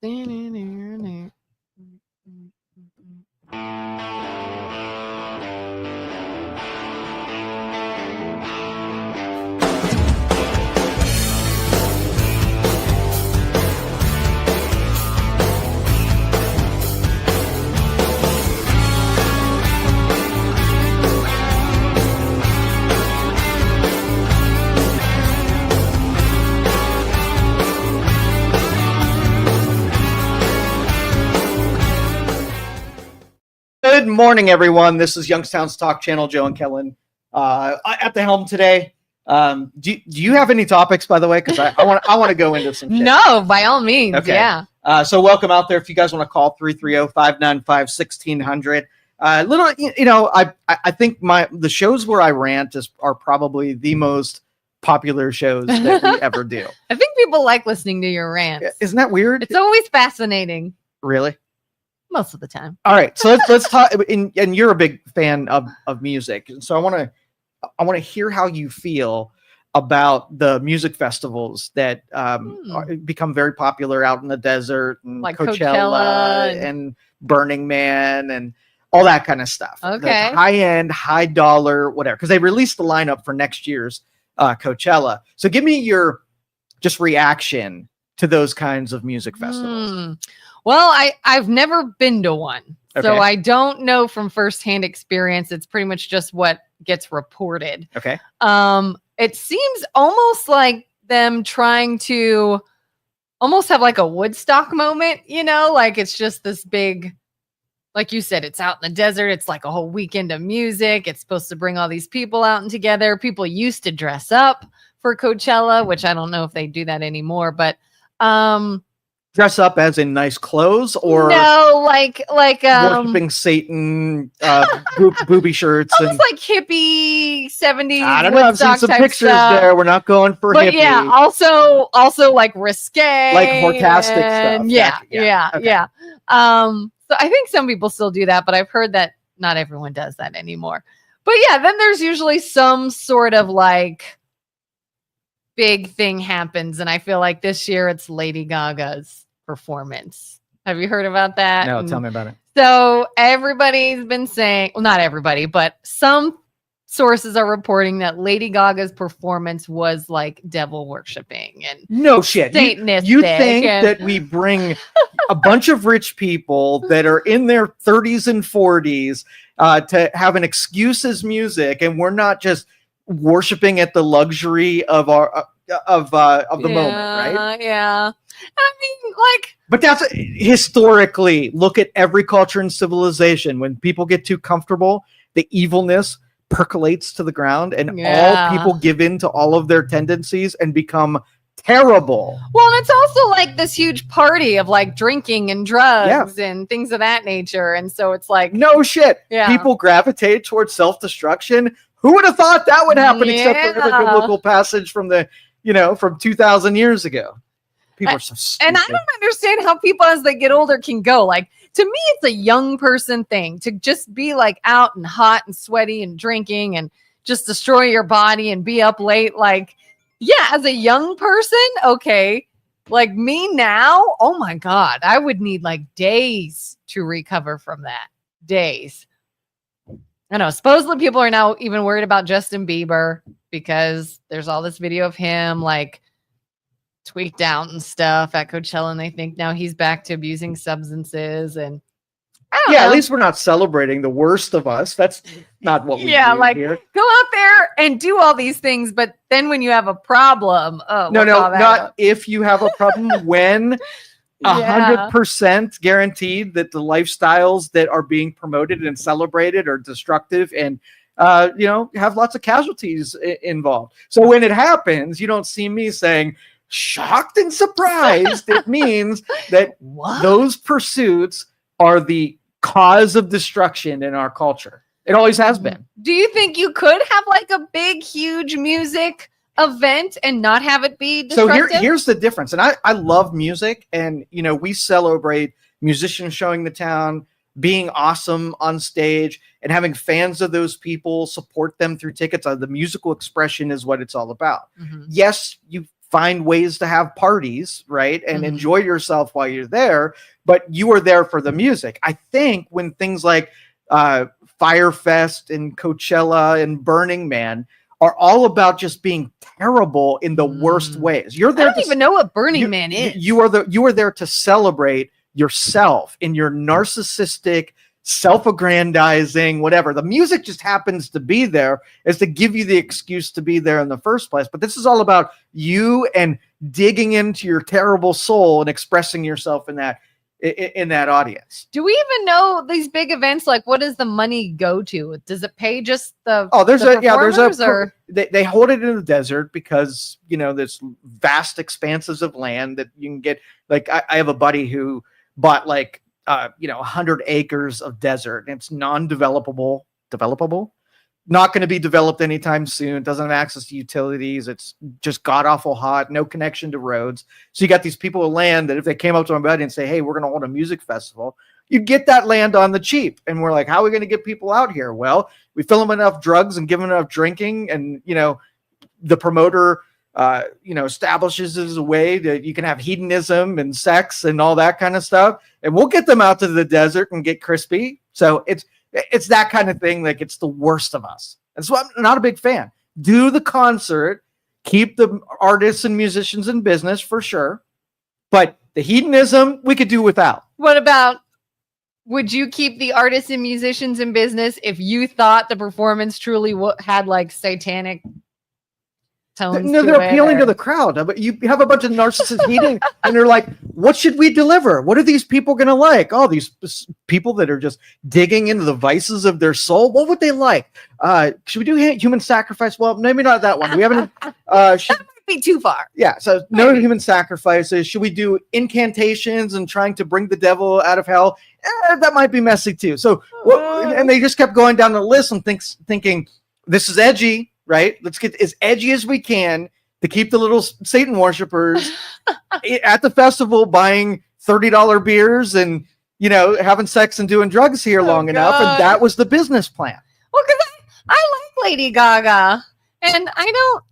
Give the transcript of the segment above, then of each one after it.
Good morning, everyone. This is Youngstown's Talk Channel. Joe and Kelin at the helm today. Do you have any topics, by the way? Because I want to go into some shit. No, by all means. Okay. Yeah. So welcome out there. If you guys want to call 330-595-1600. I think the shows where I rant are probably the most popular shows that we ever do. I think people like listening to your rants. Isn't that weird? It's always fascinating. Really? Most of the time. All right, so let's talk. And you're a big fan of music, so I want to hear how you feel about the music festivals that become very popular out in the desert, and like Coachella and Burning Man and all that kind of stuff. Okay, high end, high dollar, whatever. Because they released the lineup for next year's Coachella. So give me your just reaction to those kinds of music festivals. Well, I've never been to one, so I don't know from firsthand experience. It's pretty much just what gets reported. Okay. It seems almost like them trying to almost have like a Woodstock moment, like it's just this big, like you said, it's out in the desert. It's like a whole weekend of music. It's supposed to bring all these people out and together. People used to dress up for Coachella, which I don't know if they do that anymore, but dress up as in nice clothes, or no, like worshiping Satan, booby shirts, almost and like hippie 70s. I don't know. I've seen some pictures stuff. There. We're not going for but hippie. Yeah, also like risque, like hortastic stuff. Yeah. So I think some people still do that, but I've heard that not everyone does that anymore. But yeah, then there's usually some sort of like big thing happens, and I feel like this year it's Lady Gaga's performance. Have you heard about that? No, tell me about it. So everybody's been saying, well, not everybody, but some sources are reporting that Lady Gaga's performance was like devil worshiping and no shit. Satanistic. You think that we bring a bunch of rich people that are in their 30s and 40s to have an excuse as music, and we're not just worshiping at the luxury of our of the moment, right? Yeah. I mean, like, but that's historically, look at every culture and civilization. When people get too comfortable, the evilness percolates to the ground, and all people give in to all of their tendencies and become terrible. Well, and it's also like this huge party of like drinking and drugs and things of that nature. And so it's like, no shit. People gravitate towards self-destruction. Who would have thought that would happen except for the biblical passage from from 2,000 years ago? People are so stupid. And I don't understand how people as they get older can go. Like, to me, it's a young person thing to just be like out and hot and sweaty and drinking and just destroy your body and be up late. Like, yeah, as a young person, okay. Like me now, oh my God, I would need like days to recover from that. Days. I know. Supposedly people are now even worried about Justin Bieber because there's all this video of him like tweaked out and stuff at Coachella, and they think now he's back to abusing substances. And I don't know. At least we're not celebrating the worst of us. That's not what we do here. Go out there and do all these things, but then when you have a problem, not if you have a problem. When 100% guaranteed that the lifestyles that are being promoted and celebrated are destructive and have lots of casualties involved. So when it happens, you don't see me saying shocked and surprised. It means that those pursuits are the cause of destruction in our culture. It always has been. Do you think you could have like a big, huge music event and not have it be destructive? So here's the difference. And I love music, and we celebrate musicians showing the town, being awesome on stage, and having fans of those people support them through tickets. The musical expression is what it's all about. Mm-hmm. Yes, you find ways to have parties, right? And enjoy yourself while you're there, but you are there for the music. I think when things like Firefest and Coachella and Burning Man are all about just being terrible in the worst ways. You're there. I don't even know what Burning Man is. You are there to celebrate yourself in your narcissistic, self-aggrandizing, whatever. The music just happens to be there is to give you the excuse to be there in the first place. But this is all about you and digging into your terrible soul and expressing yourself in that audience. Do we even know these big events? Like, what does the money go to? Does it pay just the they hold it in the desert because there's vast expanses of land that you can get. Like I have a buddy who bought 100 acres of desert, and it's developable, not going to be developed anytime soon. Doesn't have access to utilities. It's just god awful hot, no connection to roads. So you got these people with land that if they came up to my buddy and say, hey, we're going to hold a music festival, you'd get that land on the cheap. And we're like, how are we going to get people out here? Well, we fill them enough drugs and give them enough drinking. And, the promoter, establishes as a way that you can have hedonism and sex and all that kind of stuff. And we'll get them out to the desert and get crispy. So it's that kind of thing. Like, it's the worst of us. And so I'm not a big fan. Do the concert, keep the artists and musicians in business for sure. But the hedonism we could do without. What about, would you keep the artists and musicians in business if you thought the performance truly had like satanic tones? No, they're appealing to the crowd. But you have a bunch of narcissists eating, and they're like, what should we deliver? What are these people going to like? Oh, these people that are just digging into the vices of their soul. What would they like? Should we do human sacrifice? Well, maybe not that one. We haven't. That might be too far. Yeah, so no human sacrifices. Should we do incantations and trying to bring the devil out of hell? That might be messy too. So, and they just kept going down the list and thinking, this is edgy. Right? Let's get as edgy as we can to keep the little Satan worshipers at the festival buying $30 beers and, having sex and doing drugs here long enough. And that was the business plan. Well, because I like Lady Gaga and I don't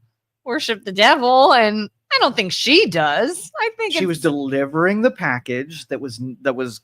worship the devil, and I don't think she does. I think she was delivering the package that was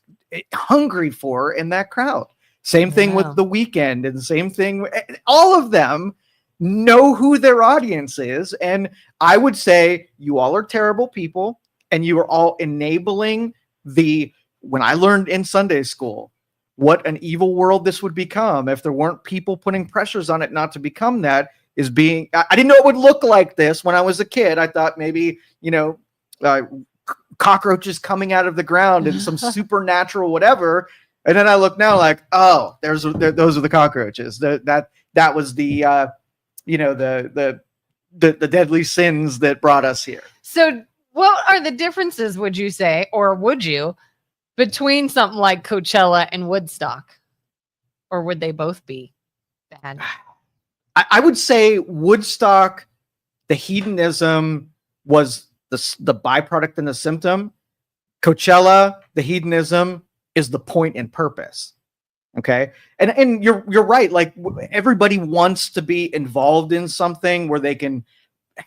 hungry for in that crowd. Same thing with The Weeknd, and the same thing. All of them know who their audience is. And I would say you all are terrible people, and you are all enabling when I learned in Sunday school what an evil world this would become if there weren't people putting pressures on it not to become that, is being, I didn't know it would look like this when I was a kid. I thought maybe, cockroaches coming out of the ground and some supernatural whatever. And then I look now like, oh, those are the cockroaches. That was the deadly sins that brought us here. So what are the differences, would you say, or would you, between something like Coachella and Woodstock? Or would they both be bad? I would say Woodstock, the hedonism was the byproduct and the symptom. Coachella, the hedonism is the point and purpose. Okay. And you're right. Like, everybody wants to be involved in something where they can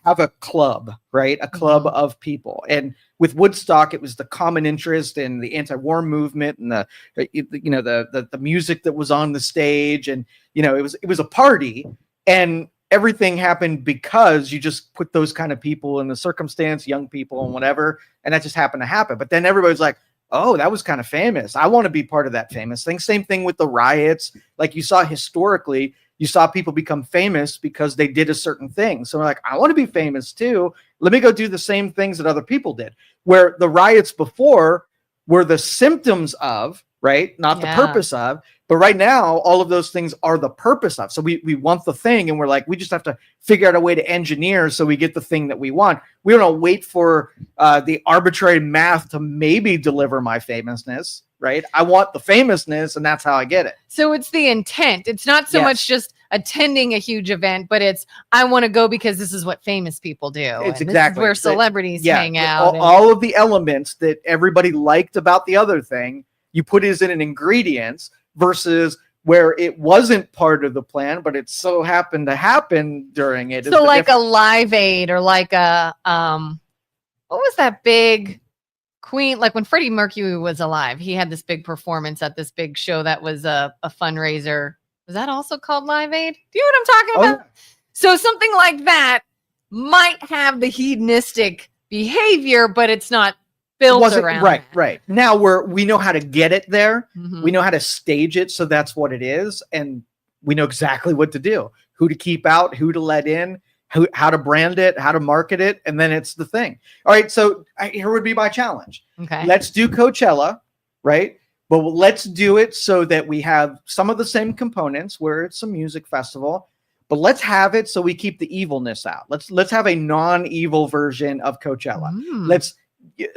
have a club, right? A club of people. And with Woodstock, it was the common interest in the anti-war movement and the music that was on the stage. And, it was a party, and everything happened because you just put those kind of people in the circumstance, young people and whatever. And that just happened to happen. But then everybody's like, oh, that was kind of famous. I want to be part of that famous thing. Same thing with the riots. Like, you saw historically, you saw people become famous because they did a certain thing. So we're like, I want to be famous too. Let me go do the same things that other people did. Where the riots before were the symptoms of, right? Not the purpose of. But right now, all of those things are the purpose of. So we want the thing, and we're like, we just have to figure out a way to engineer so we get the thing that we want. We don't wait for the arbitrary math to maybe deliver my famousness, right? I want the famousness, and that's how I get it. So it's the intent. It's not so much just attending a huge event, but it's, I want to go because this is what famous people do. It's and exactly this is where celebrities hang out. All of the elements that everybody liked about the other thing, you put as in an ingredients versus where it wasn't part of the plan, but it so happened to happen during it. So like a Live Aid or like a what was that big Queen? Like when Freddie Mercury was alive, he had this big performance at this big show that was a fundraiser. Was that also called Live Aid? Do you know what I'm talking about? So something like that might have the hedonistic behavior, but it's not built around right. that. Right. Now we know how to get it there. Mhm. We know how to stage it, so that's what it is, and we know exactly what to do, who to keep out, who to let in, how to brand it, how to market it, and then it's the thing. All right, so here would be my challenge. Okay. Let's do Coachella, right? But let's do it so that we have some of the same components where it's a music festival, but let's have it so we keep the evilness out. Let's have a non-evil version of Coachella. Let's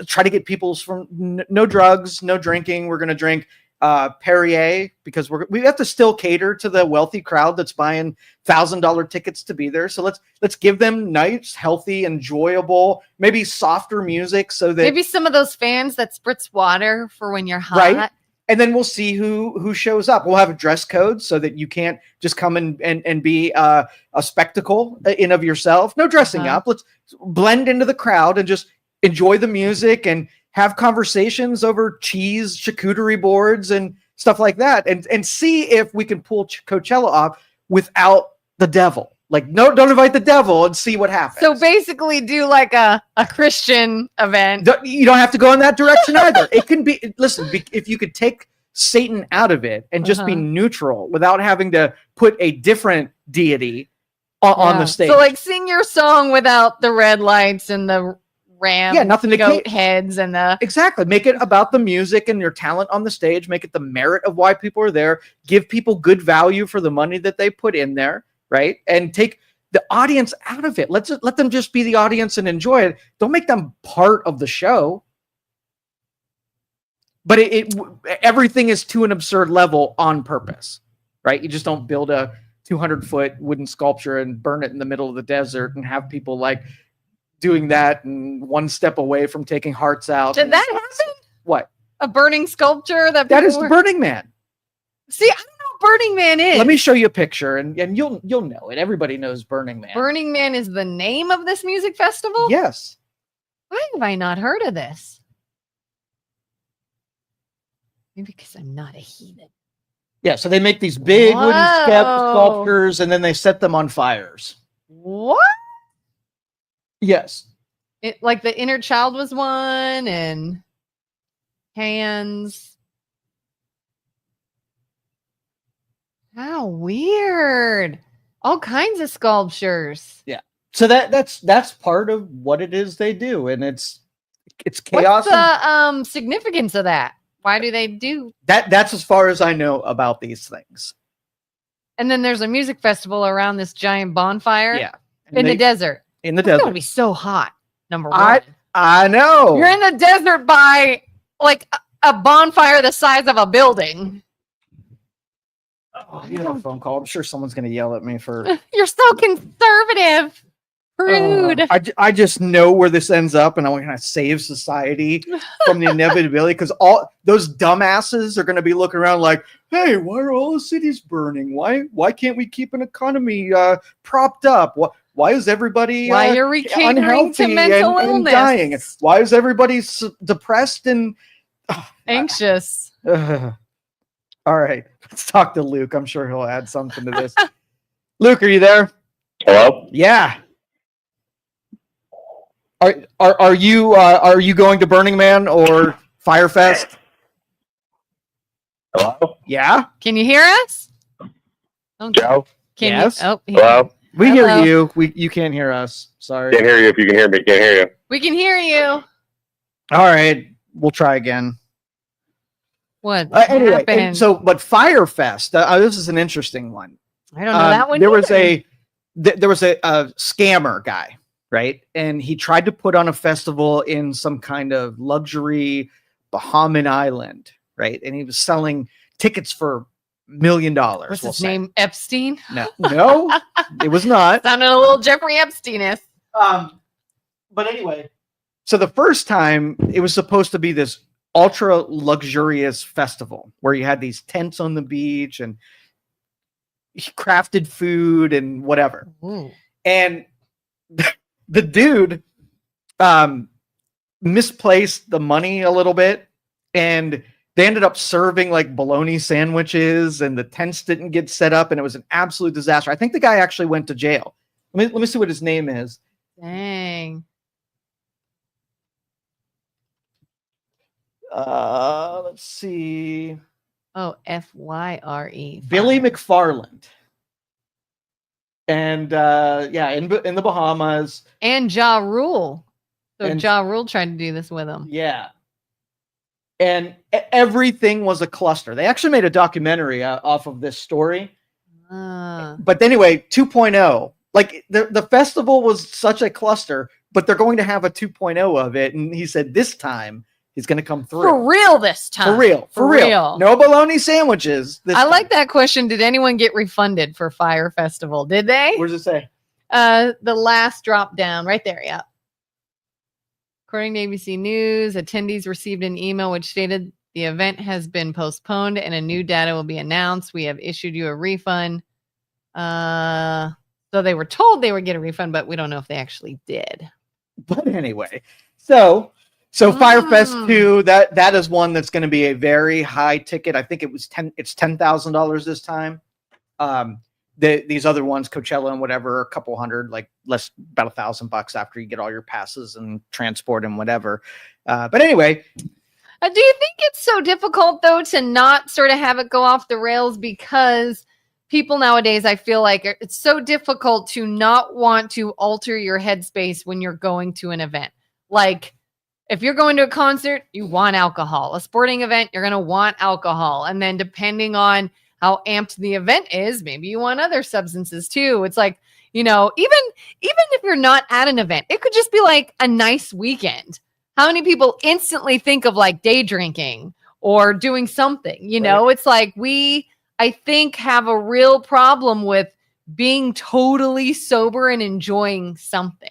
try to get people from no drugs, no drinking. We're going to drink Perrier because we have to still cater to the wealthy crowd that's buying $1,000 tickets to be there. So let's give them nice, healthy, enjoyable, maybe softer music so that maybe some of those fans that spritz water for when you're hot. Right. And then we'll see who shows up. We'll have a dress code so that you can't just come and be a spectacle in of yourself. No dressing up. Let's blend into the crowd and just enjoy the music and have conversations over cheese charcuterie boards and stuff like that, and see if we can pull Coachella off without the devil. Like, no, don't invite the devil and see what happens. So basically do like a Christian event. You don't have to go in that direction either. It can be, listen, if you could take Satan out of it and just be neutral without having to put a different deity on the stage. So like sing your song without the red lights and the ram, nothing to goat heads and the exactly. Make it about the music and your talent on the stage. Make it the merit of why people are there. Give people good value for the money that they put in there, right? And take the audience out of it. Let them just be the audience and enjoy it. Don't make them part of the show. But everything is to an absurd level on purpose, right? You just don't build a 200-foot wooden sculpture and burn it in the middle of the desert and have people like doing that and one step away from taking hearts out. Did that happen? What? A burning sculpture that is the Burning Man. See, I don't know what Burning Man is. Let me show you a picture and you'll know it. Everybody knows Burning Man. Burning Man is the name of this music festival? Yes. Why have I not heard of this? Maybe because I'm not a heathen. Yeah, so they make these big wooden sculptures and then they set them on fires. What? Yes. It like the inner child was one and hands. How weird. All kinds of sculptures. Yeah. So that's part of what it is they do, and it's chaos. What's the significance of that? Why do they do that? That's as far as I know about these things. And then there's a music festival around this giant bonfire. Yeah. In the desert. In the It's desert. gonna be so hot. Number one. I know. You're in the desert by like a bonfire the size of a building. Oh, you have a phone call. I'm sure someone's going to yell at me for. You're so conservative. Rude. I just know where this ends up, and I want to save society from the inevitability because all those dumbasses are going to be looking around like, "Hey, why are all the cities burning? Why can't we keep an economy propped up? Why is everybody why are we catering unhealthy to mental illness? and dying? Why is everybody depressed and anxious?" All right, let's talk to Luke. I'm sure he'll add something to this. Luke, are you there? Hello? Yeah. Are you going to Burning Man or Firefest? Hello? Yeah. Can you hear us? Joe? Can Yes. you? Oh, Hello? We Hello. hear you. You can't hear us. Sorry. Can't hear you if you can hear me. Can't hear you. we can hear you. All right. We'll try again. What Anyway, happened? but Firefest, this is an interesting one. I don't know that one. There either. was a scammer guy, right? And he tried to put on a festival in some kind of luxury Bahamian island, right? And he was selling tickets for $1 million. What's his name? Epstein? No, it was not. Sounded a little Jeffrey Epstein-ish. But anyway, so the first time it was supposed to be this ultra luxurious festival where you had these tents on the beach and crafted food and whatever. Ooh. And the dude misplaced the money a little bit, and they ended up serving like bologna sandwiches, and the tents didn't get set up, and it was an absolute disaster. I think the guy actually went to jail. Let me see what his name is. Dang. Let's see. Oh, Fyre. Billy McFarland. And in the Bahamas. And Ja Rule. So And- Ja Rule tried to do this with him. Yeah. And everything was a cluster. They actually made a documentary off of this story. But anyway, 2.0. Like the festival was such a cluster, but they're going to have a 2.0 of it. And he said this time he's going to come through. For real this time. For real. No bologna sandwiches. I like that question. Did anyone get refunded for Fire Festival? Did they? What does it say? The last drop down right there. Yeah. According to ABC News, attendees received an email which stated the event has been postponed and a new data will be announced. We have issued you a refund. So they were told they would get a refund, but we don't know if they actually did. But anyway, so Firefest 2, that is one that's going to be a very high ticket. I think it's $10,000 this time. These other ones, Coachella and whatever, a couple hundred, like less, about $1,000 after you get all your passes and transport and whatever. But anyway, do you think it's so difficult though to not sort of have it go off the rails? Because people nowadays, I feel like it's so difficult to not want to alter your headspace when you're going to an event. Like if you're going to a concert, you want alcohol. A sporting event, you're going to want alcohol. And then depending on how amped the event is, maybe you want other substances too. It's like, you know, even if you're not at an event, it could just be like a nice weekend. How many people instantly think of like day drinking or doing something, you know? It's like I think have a real problem with being totally sober and enjoying something.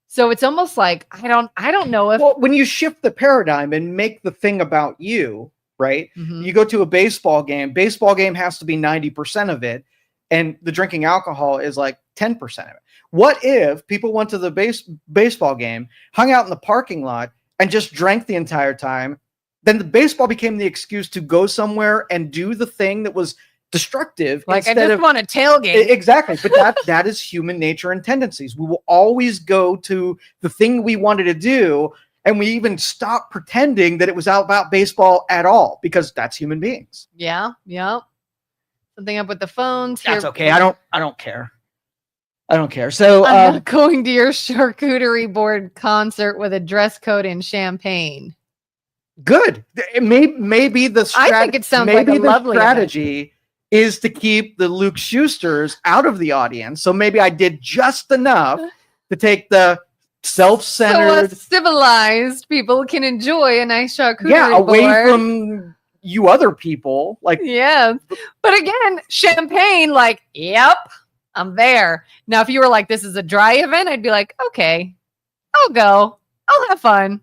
So it's almost like, I don't know if when you shift the paradigm and make the thing about you, right? Mhm. You go to a baseball game has to be 90% of it, and the drinking alcohol is like 10% of it. What if people went to the baseball game, hung out in the parking lot, and just drank the entire time? Then the baseball became the excuse to go somewhere and do the thing that was destructive. Like I just want to tailgate. Exactly. But that is human nature and tendencies. We will always go to the thing we wanted to do, and we even stop pretending that it was out about baseball at all, because that's human beings. Yeah. Something up with the phones. That's okay. I don't care. I don't care. So I'm not going to your charcuterie board concert with a dress code and champagne. Good. It may be the I think it sounds like a lovely strategy is to keep the Luke Schusters out of the audience. So maybe I did just enough to take the self-centered, so civilized people can enjoy a nice charcuterie away board. from you other people. Like, yeah. But again, champagne, like, yep, I'm there. Now, if you were like, this is a dry event, I'd be like, okay, I'll go. I'll have fun.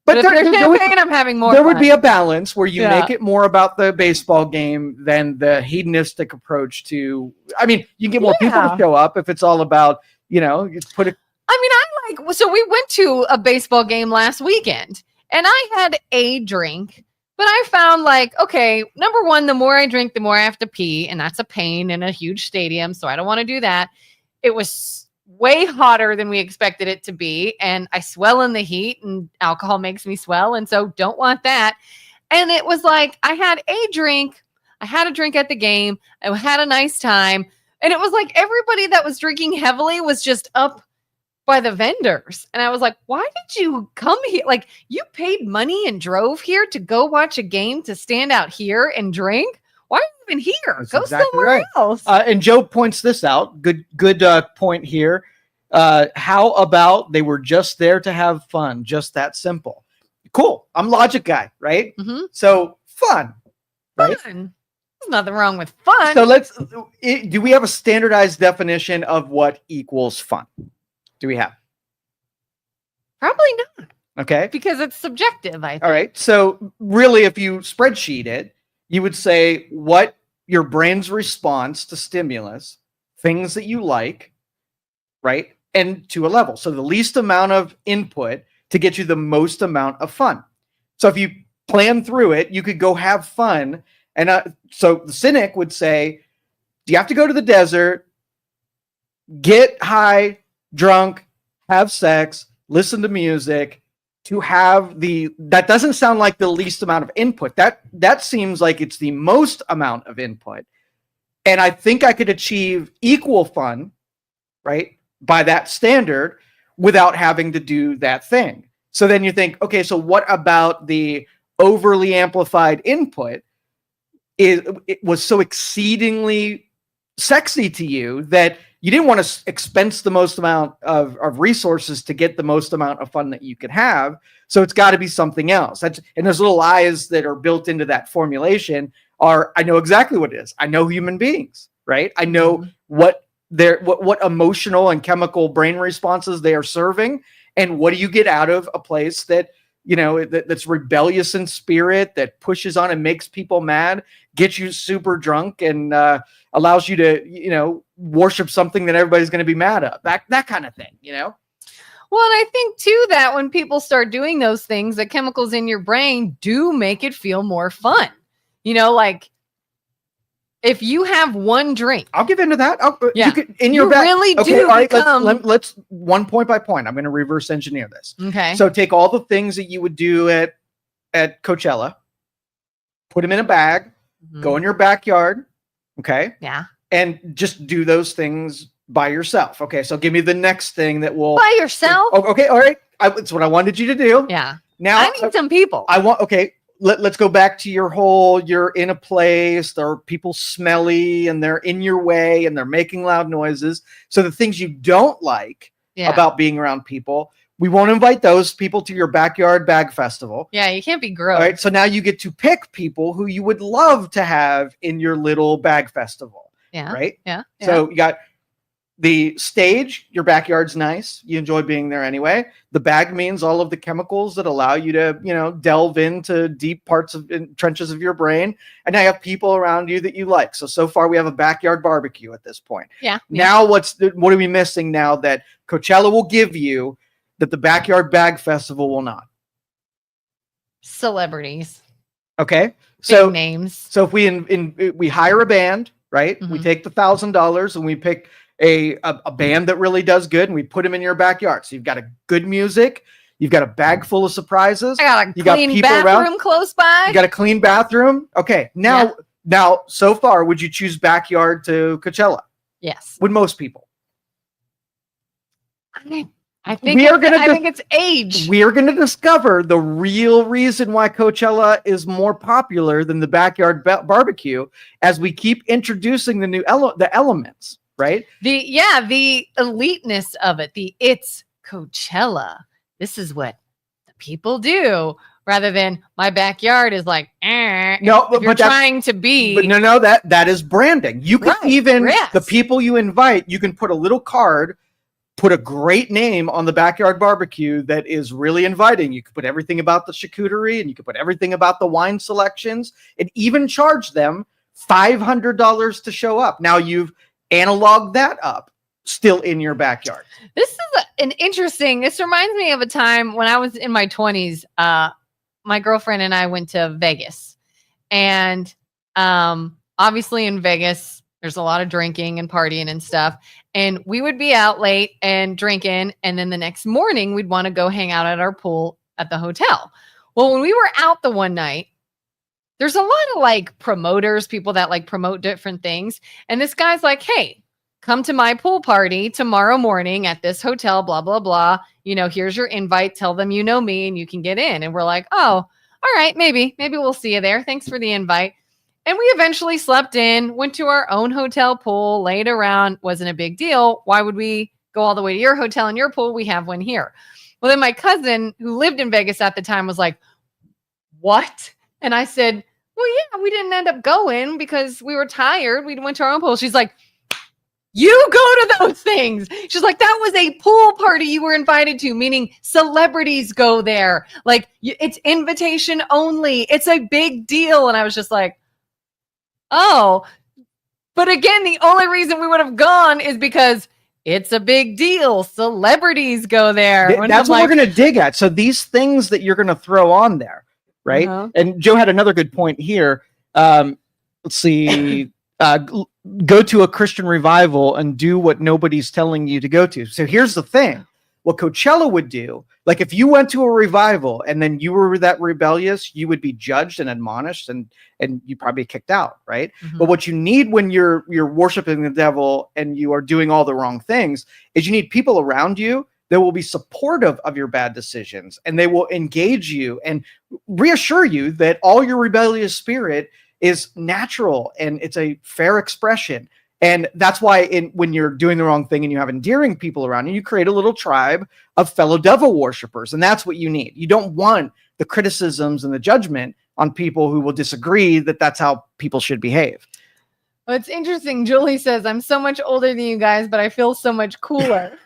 But if there's champagne, I'm having more There fun. would be a balance where you make it more about the baseball game than the hedonistic approach to, I mean, you can get more people to show up if it's all about, you put it. So we went to a baseball game last weekend and I had a drink, but I found like, okay, number one, the more I drink, the more I have to pee. And that's a pain in a huge stadium. So I don't want to do that. It was way hotter than we expected it to be. And I swell in the heat, and alcohol makes me swell. And so don't want that. And it was like, I had a drink at the game. I had a nice time. And it was like everybody that was drinking heavily was just up by the vendors. And I was like, why did you come here? Like, you paid money and drove here to go watch a game, to stand out here and drink? Why are you even here? That's go exactly somewhere right. else. And Joe points this out. Good point here. How about they were just there to have fun? Just that simple. Cool. I'm logic guy, right? Mm-hmm. So fun. Right? Fun. There's nothing wrong with fun. So do we have a standardized definition of what equals fun? Do we have? Probably not. Okay. Because it's subjective, I think. All right. So really, if you spreadsheet it, you would say what your brain's response to stimulus, things that you like, right? And to a level. So the least amount of input to get you the most amount of fun. So if you plan through it, you could go have fun. And so the cynic would say, do you have to go to the desert, get high, drunk, have sex, listen to music to have that doesn't sound like the least amount of input. That seems like it's the most amount of input. And I think I could achieve equal fun, right, by that standard without having to do that thing. So then you think, okay, so what about the overly amplified input? It was so exceedingly sexy to you that you didn't want to expense the most amount of resources to get the most amount of fun that you could have. So it's got to be something else. And those little eyes that are built into that formulation I know exactly what it is. I know human beings, right? I know what emotional and chemical brain responses they are serving. And what do you get out of a place that, that's rebellious in spirit, that pushes on and makes people mad, gets you super drunk, and allows you to, worship something that everybody's going to be mad at. That kind of thing, Well, and I think too that when people start doing those things, the chemicals in your brain do make it feel more fun. Like if you have one drink, I'll give into that. Yeah, you could, in you your back. really Okay, do. all right, become... let's one point by point. I'm going to reverse engineer this. Okay. So take all the things that you would do at Coachella, put them in a bag, go in your backyard. Okay. Yeah. And just do those things by yourself. Okay. So give me the next thing that will by yourself. Okay. All right. That's what I wanted you to do. Yeah. Now I need some people. Okay. Let's go back to you're in a place, there are people smelly and they're in your way and they're making loud noises. So the things you don't like about being around people, we won't invite those people to your backyard bag festival. Yeah, you can't be gross. All right. So now you get to pick people who you would love to have in your little bag festival. Yeah. Right. Yeah. So you got the stage, your backyard's nice. You enjoy being there anyway. The bag means all of the chemicals that allow you to, delve into deep parts of trenches of your brain. And now you have people around you that you like. So far we have a backyard barbecue at this point. Yeah. Now what are we missing now that Coachella will give you that the backyard bag festival will not? Celebrities. Okay. So big names. So if we hire a band, right? We take the $1,000 and we pick a band that really does good, and we put them in your backyard. So you've got a good music, you've got a bag full of surprises, I got a you clean got people bathroom around, close by. you got a clean bathroom. Okay, now so far, would you choose backyard to Coachella? Yes. Would most people? I think it's age. We are going to discover the real reason why Coachella is more popular than the backyard barbecue as we keep introducing the new elements. Right? The eliteness of it. It's Coachella. This is what the people do, rather than my backyard is like, no, but you're trying to be. But no, that is branding. You can the people you invite, you can put a little card, put a great name on the backyard barbecue that is really inviting. You could put everything about the charcuterie, and you could put everything about the wine selections, and even charge them $500 to show up. Now you've analog that up still in your backyard. This is this reminds me of a time when I was in my 20s. My girlfriend and I went to Vegas, and obviously in Vegas there's a lot of drinking and partying and stuff, and we would be out late and drinking, and then the next morning we'd want to go hang out at our pool at the hotel. Well, when we were out the one night, there's a lot of promoters, people that promote different things. And this guy's like, hey, come to my pool party tomorrow morning at this hotel, blah, blah, blah. Here's your invite. Tell them you know me and you can get in. And we're like, oh, all right, maybe we'll see you there. Thanks for the invite. And we eventually slept in, went to our own hotel pool, laid around. Wasn't a big deal. Why would we go all the way to your hotel and your pool? We have one here. Well, then my cousin who lived in Vegas at the time was like, what? And I said, well, yeah, we didn't end up going because we were tired. We went to our own pool. She's like, you go to those things. She's like, that was a pool party you were invited to, meaning celebrities go there. It's invitation only. It's a big deal. And I was just like, Oh, but again, the only reason we would have gone is because it's a big deal. Celebrities go there. That's what we're going to dig at. So these things that you're going to throw on there, right? And Joe had another good point here. Let's see. Go to a Christian revival and do what nobody's telling you to go to. So here's the thing. What Coachella would do, like if you went to a revival and then you were that rebellious, you would be judged and admonished and you probably kicked out, right? But what you need when you're worshiping the devil and you are doing all the wrong things is you need people around you that will be supportive of your bad decisions, and they will engage you and reassure you that all your rebellious spirit is natural and it's a fair expression. And that's why when you're doing the wrong thing and you have endearing people around you, you create a little tribe of fellow devil worshipers. And that's what you need. You don't want the criticisms and the judgment on people who will disagree that that's how people should behave. Well, it's interesting. Julie says, I'm so much older than you guys, but I feel so much cooler.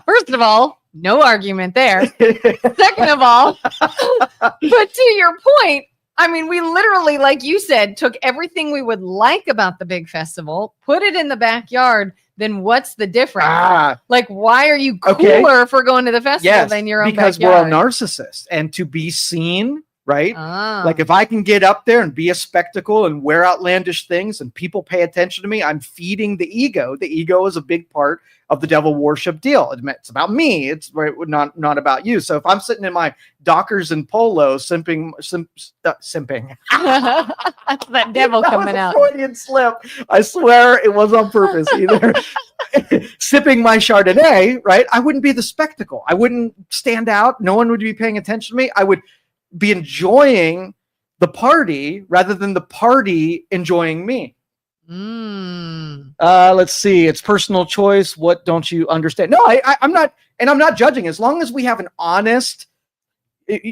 First of all, no argument there. Second of all, but to your point, I mean, we literally, like you said, took everything we would like about the big festival, put it in the backyard. Then what's the difference? Like, why are you cooler for going to the festival than your own because backyard? We're all narcissists. And to be seen, right? Like if I can get up there and be a spectacle and wear outlandish things and people pay attention to me, I'm feeding the ego. The ego is a big part of the devil worship deal. It's about me. It's not about you. So if I'm sitting in my Dockers and polo simping. That's that devil coming out. Freudian slip. I swear it was on purpose either. Sipping my Chardonnay, right? I wouldn't be the spectacle. I wouldn't stand out. No one would be paying attention to me. I would be enjoying the party rather than the party enjoying me. Let's see. It's personal choice. What don't you understand? No, I'm not, and I'm not judging. As long as we have an honest,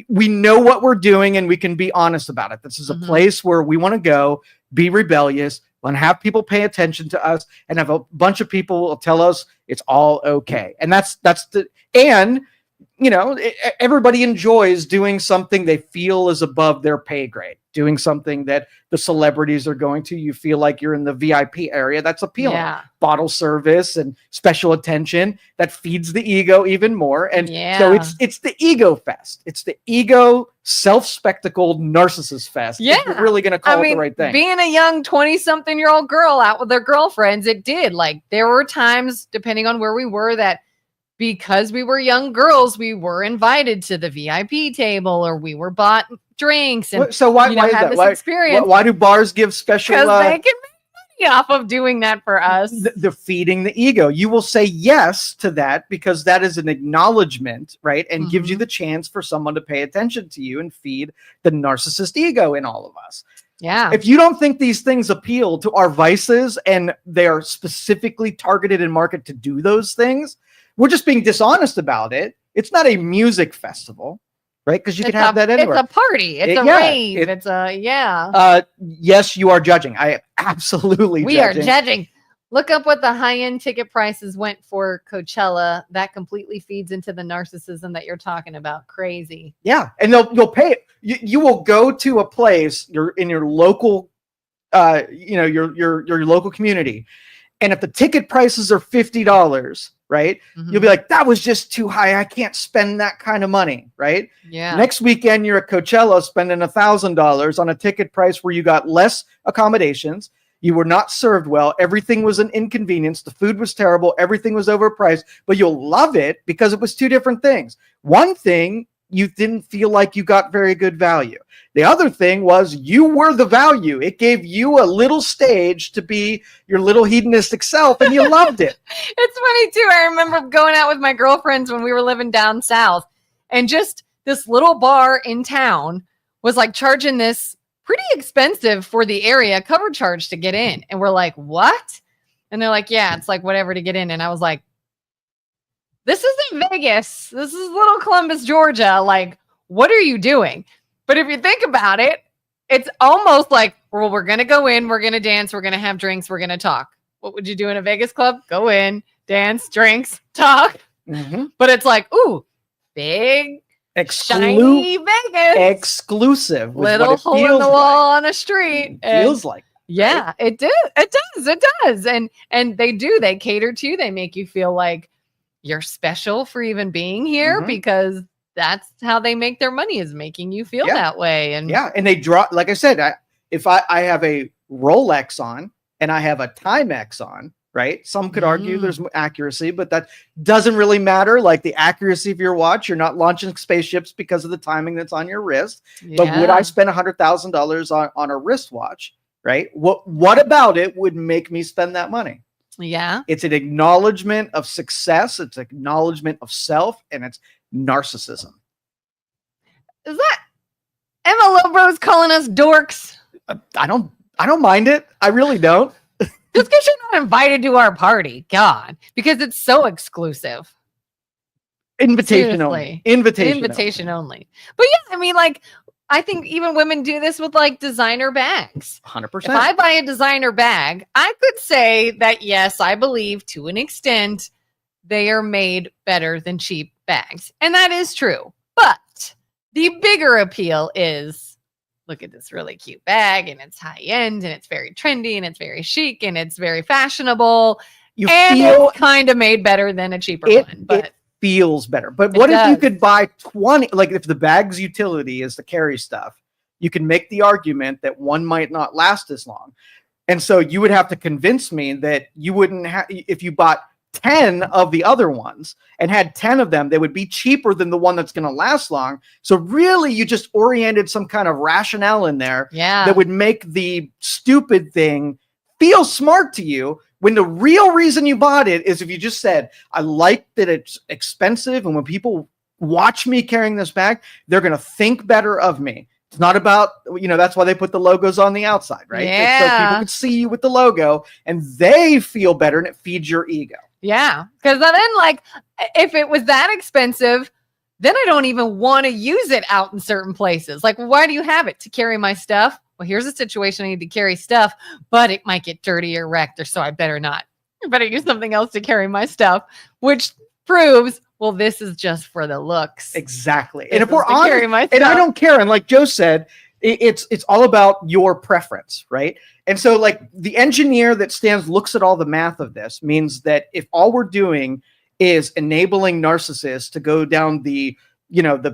we know what we're doing and we can be honest about it. This is a place where we want to go, be rebellious, and have people pay attention to us, and have a bunch of people will tell us it's all okay. And everybody enjoys doing something they feel is above their pay grade, doing something that the celebrities are going to. You feel like you're in the VIP area. That's appealing. Yeah. Bottle service and special attention that feeds the ego even more. And so it's the ego fest. It's the ego self-spectacled narcissist fest. Yeah. We're really going to call it the right thing. Being a young 20-something-year-old girl out with their girlfriends, it did. Like there were times, depending on where we were, that because we were young girls, we were invited to the VIP table or we were bought drinks. And so why is that? Why do bars give special? Because they can make money off of doing that for us. They're feeding the ego. You will say yes to that because that is an acknowledgement, right? And gives you the chance for someone to pay attention to you and feed the narcissist ego in all of us. Yeah. If you don't think these things appeal to our vices and they are specifically targeted and marketed to do those things, we're just being dishonest about it. It's not a music festival, right? Because you can have that anywhere. It's a party. It's a rave. Yes, you are judging. I absolutely We are judging. Look up what the high-end ticket prices went for Coachella. That completely feeds into the narcissism that you're talking about. Crazy. Yeah, and you'll pay it. You will go to a place. You're in your local, your local community, and if the ticket prices are $50. Right? You'll be like, that was just too high. I can't spend that kind of money. Right? Yeah. Next weekend, you're at Coachella spending $1,000 on a ticket price where you got less accommodations. You were not served well. Everything was an inconvenience. The food was terrible. Everything was overpriced, but you'll love it because it was two different things. One thing, you didn't feel like you got very good value. The other thing was you were the value. It gave you a little stage to be your little hedonistic self, and you loved it. It's funny, too. I remember going out with my girlfriends when we were living down south, and just this little bar in town was like charging this pretty expensive for the area cover charge to get in. And we're like, what? And they're like, yeah, it's like whatever to get in. And I was like, this isn't Vegas. This is little Columbus, Georgia. Like, what are you doing? But if you think about it, it's almost like, well, we're going to go in, we're going to dance, we're going to have drinks, we're going to talk. What would you do in a Vegas club? Go in, dance, drinks, talk. But it's like, ooh, big Shiny Vegas. Exclusive. Little hole in the wall on a street. Feels like. Yeah, right? it did. It does. And they cater to you. They make you feel like you're special for even being here because that's how they make their money, is making you feel that way. And and they draw, like I said, if I have a Rolex on and I have a Timex on, right? Some could argue there's accuracy, but that doesn't really matter. Like the accuracy of your watch, you're not launching spaceships because of the timing that's on your wrist. But would I spend $100,000 on a wristwatch? Right? What about it would make me spend that money? Yeah. It's an acknowledgement of success. It's acknowledgement of self, and it's narcissism. Is that Emma Lobro's calling us dorks? I don't mind it. I really don't. Just because you're not invited to our party. God. Because it's so exclusive. Invitation only. Invitation only. But yeah, I mean, like, I think even women do this with like designer bags. 100%. If I buy a designer bag, I could say that, yes, I believe to an extent they are made better than cheap bags. And that is true. But the bigger appeal is, look at this really cute bag, and it's high end, and it's very trendy, and it's very chic, and it's very fashionable. It's kind of made better than a cheaper one. But it feels better. But what if you could buy 20, like if the bag's utility is to carry stuff, you can make the argument that one might not last as long. And so you would have to convince me that you wouldn't have, if you bought 10 of the other ones and had 10 of them, they would be cheaper than the one that's going to last long. So really you just oriented some kind of rationale in there that would make the stupid thing feel smart to you, when the real reason you bought it is if you just said, I like that it's expensive, and when people watch me carrying this bag, they're going to think better of me. It's not about, that's why they put the logos on the outside, right? Yeah. So people can see you with the logo and they feel better, and it feeds your ego. Yeah. Because then, like, if it was that expensive, then I don't even want to use it out in certain places. Like, why do you have it? To carry my stuff? Well, here's a situation I need to carry stuff, but it might get dirty or wrecked, or so I better not. I better use something else to carry my stuff, which proves, well, this is just for the looks. Exactly. This and if we're on, and I don't care. And like Joe said, it's all about your preference, right? And so like the engineer that looks at all the math of this means that if all we're doing is enabling narcissists to go down the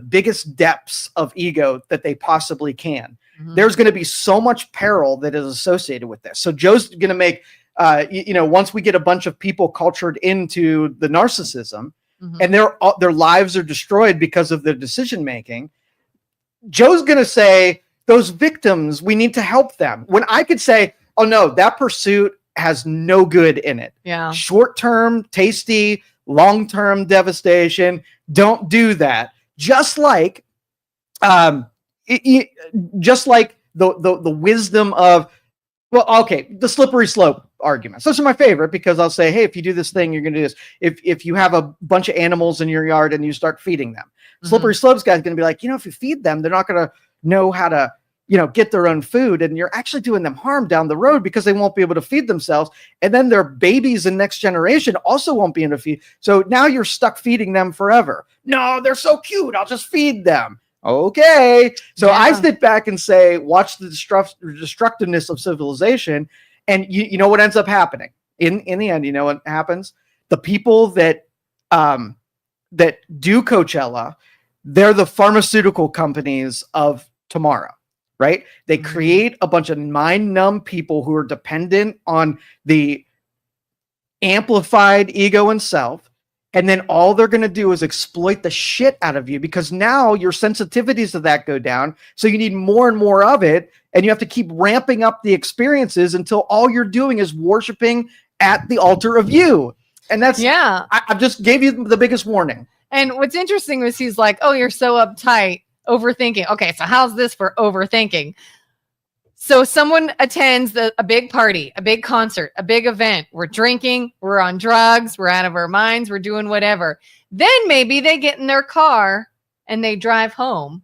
biggest depths of ego that they possibly can, there's going to be so much peril that is associated with this. So Joe's going to make, once we get a bunch of people cultured into the narcissism and their lives are destroyed because of their decision making, Joe's going to say, those victims, we need to help them. When I could say, oh no, that pursuit has no good in it. Yeah. Short-term, tasty, long-term devastation. Don't do that. Just like, just like the wisdom of, the slippery slope arguments. Those are my favorite, because I'll say, hey, if you do this thing, you're going to do this. If you have a bunch of animals in your yard and you start feeding them, slippery slopes guy's going to be like, if you feed them, they're not going to know how to, get their own food. And you're actually doing them harm down the road because they won't be able to feed themselves. And then their babies and next generation also won't be able to feed. So now you're stuck feeding them forever. No, they're so cute. I'll just feed them. Okay. So I sit back and say, watch the destructiveness of civilization. And you know what ends up happening in the end, you know what happens? The people that do Coachella, they're the pharmaceutical companies of tomorrow, right? They create a bunch of mind-numb people who are dependent on the amplified ego and self. And then all they're going to do is exploit the shit out of you, because now your sensitivities to that go down. So you need more and more of it. And you have to keep ramping up the experiences until all you're doing is worshiping at the altar of you. And that's, I just gave you the biggest warning. And what's interesting was he's like, oh, you're so uptight, overthinking. Okay, so how's this for overthinking? So someone attends a big party, a big concert, a big event. We're drinking, we're on drugs, we're out of our minds, we're doing whatever. Then maybe they get in their car and they drive home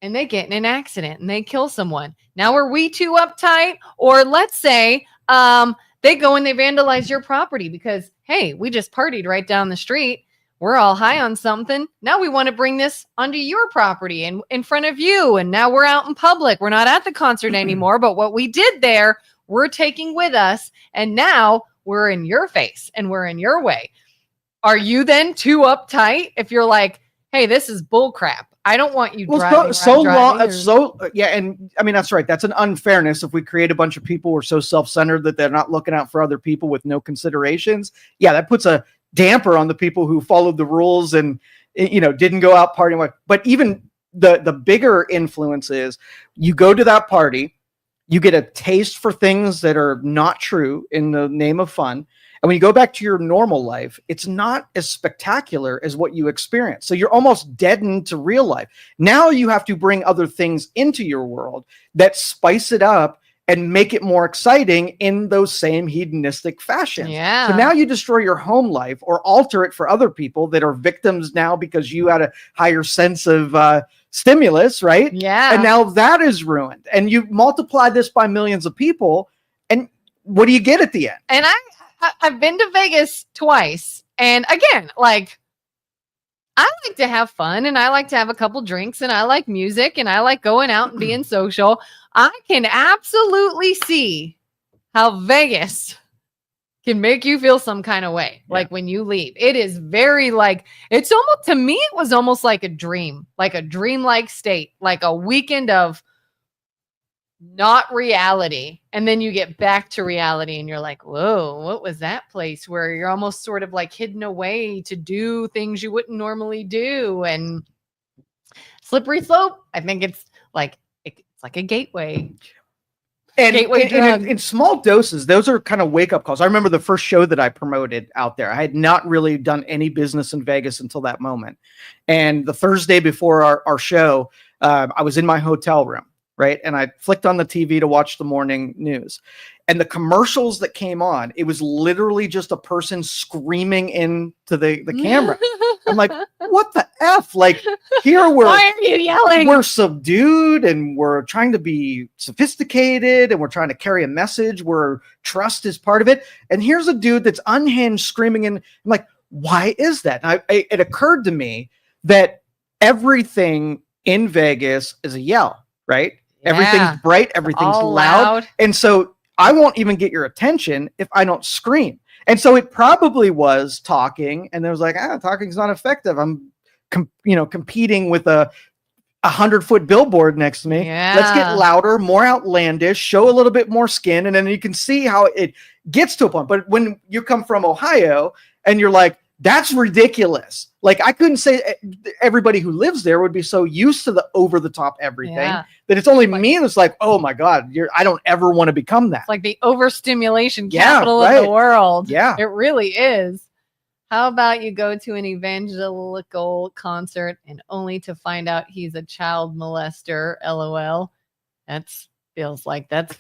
and they get in an accident and they kill someone. Now, are we too uptight? Or let's say they go and they vandalize your property because, hey, we just partied right down the street. we're all high on something. Now we want to bring this onto your property and in front of you. And now we're out in public. We're not at the concert anymore, but what we did there, we're taking with us. And now we're in your face and we're in your way. Are you then too uptight if you're like, hey, this is bull crap? I don't want you driving. And I mean, that's right. That's an unfairness. If we create a bunch of people who are so self-centered that they're not looking out for other people with no considerations, yeah, that puts a damper on the people who followed the rules and, didn't go out partying. But even the bigger influence is you go to that party, you get a taste for things that are not true in the name of fun. And when you go back to your normal life, it's not as spectacular as what you experience. So you're almost deadened to real life. Now you have to bring other things into your world that spice it up and make it more exciting in those same hedonistic fashions. Yeah. So now you destroy your home life or alter it for other people that are victims now because you had a higher sense of stimulus, right? Yeah. And now that is ruined. And you multiply this by millions of people, and what do you get at the end? And I've been to Vegas twice. And again, like, I like to have fun and I like to have a couple drinks and I like music and I like going out and being social. I can absolutely see how Vegas can make you feel some kind of way. Yeah. Like when you leave, it is very like, it's almost, to me, it was almost like a dreamlike state, like a weekend of not reality. And then you get back to reality and you're like, whoa, what was that place where you're almost sort of like hidden away to do things you wouldn't normally do? And slippery slope, I think it's like a gateway. And in small doses, those are kind of wake up calls. I remember the first show that I promoted out there. I had not really done any business in Vegas until that moment. And the Thursday before our show, I was in my hotel room. Right. And I flicked on the TV to watch the morning news, and the commercials that came on, it was literally just a person screaming into the camera. I'm like, what the F? Like, here why are you yelling? We're subdued and we're trying to be sophisticated and we're trying to carry a message where trust is part of it. And here's a dude that's unhinged screaming. And I'm like, why is that? And it occurred to me that everything in Vegas is a yell, right? Yeah. Everything's bright, everything's loud. And so I won't even get your attention if I don't scream. And so it probably was talking, and there was like, talking's not effective. I'm, competing with a 100-foot billboard next to me. Yeah. Let's get louder, more outlandish, show a little bit more skin. And then you can see how it gets to a point. But when you come from Ohio and you're like, that's ridiculous. Like, I couldn't say everybody who lives there would be so used to the over the top everything that it's only me that's like, oh my God, I don't ever want to become that. It's like the overstimulation capital of the world. Yeah. It really is. How about you go to an evangelical concert and only to find out he's a child molester? LOL. Feels like that's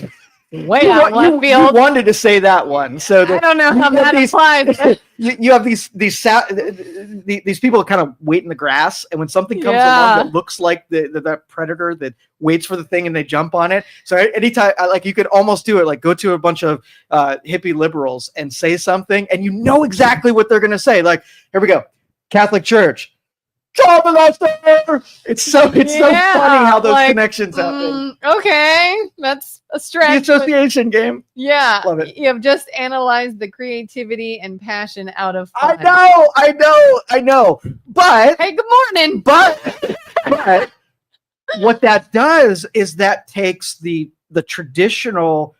way out left field. You wanted to say that one, so I don't know how that applies. You have these people that kind of wait in the grass, and when something comes along that looks like that predator that waits for the thing and they jump on it. So anytime, like, you could almost do it, like go to a bunch of hippie liberals and say something, and you know exactly what they're going to say. Like, here we go, Catholic Church. Child molester. It's so funny how those connections happen. Okay, that's a stretch. The association game. Yeah, love it. You have just analyzed the creativity and passion out of fun. I know. But hey, good morning. But what that does is that takes the traditional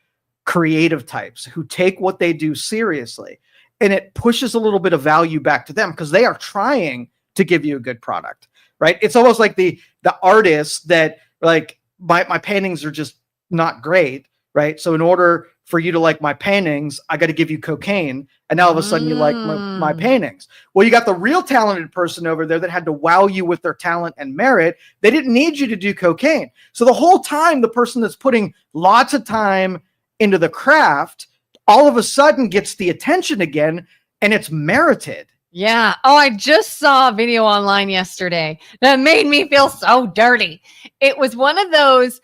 creative types who take what they do seriously, and it pushes a little bit of value back to them because they are trying to give you a good product, right? It's almost like the artists that, like, my paintings are just not great, right? So in order for you to like my paintings, I got to give you cocaine, and now all of a sudden you like my paintings. Well, you got the real talented person over there that had to wow you with their talent and merit. They didn't need you to do cocaine. So the whole time, the person that's putting lots of time into the craft all of a sudden gets the attention again, and it's merited. Yeah. Oh, I just saw a video online yesterday that made me feel so dirty. It was one of those,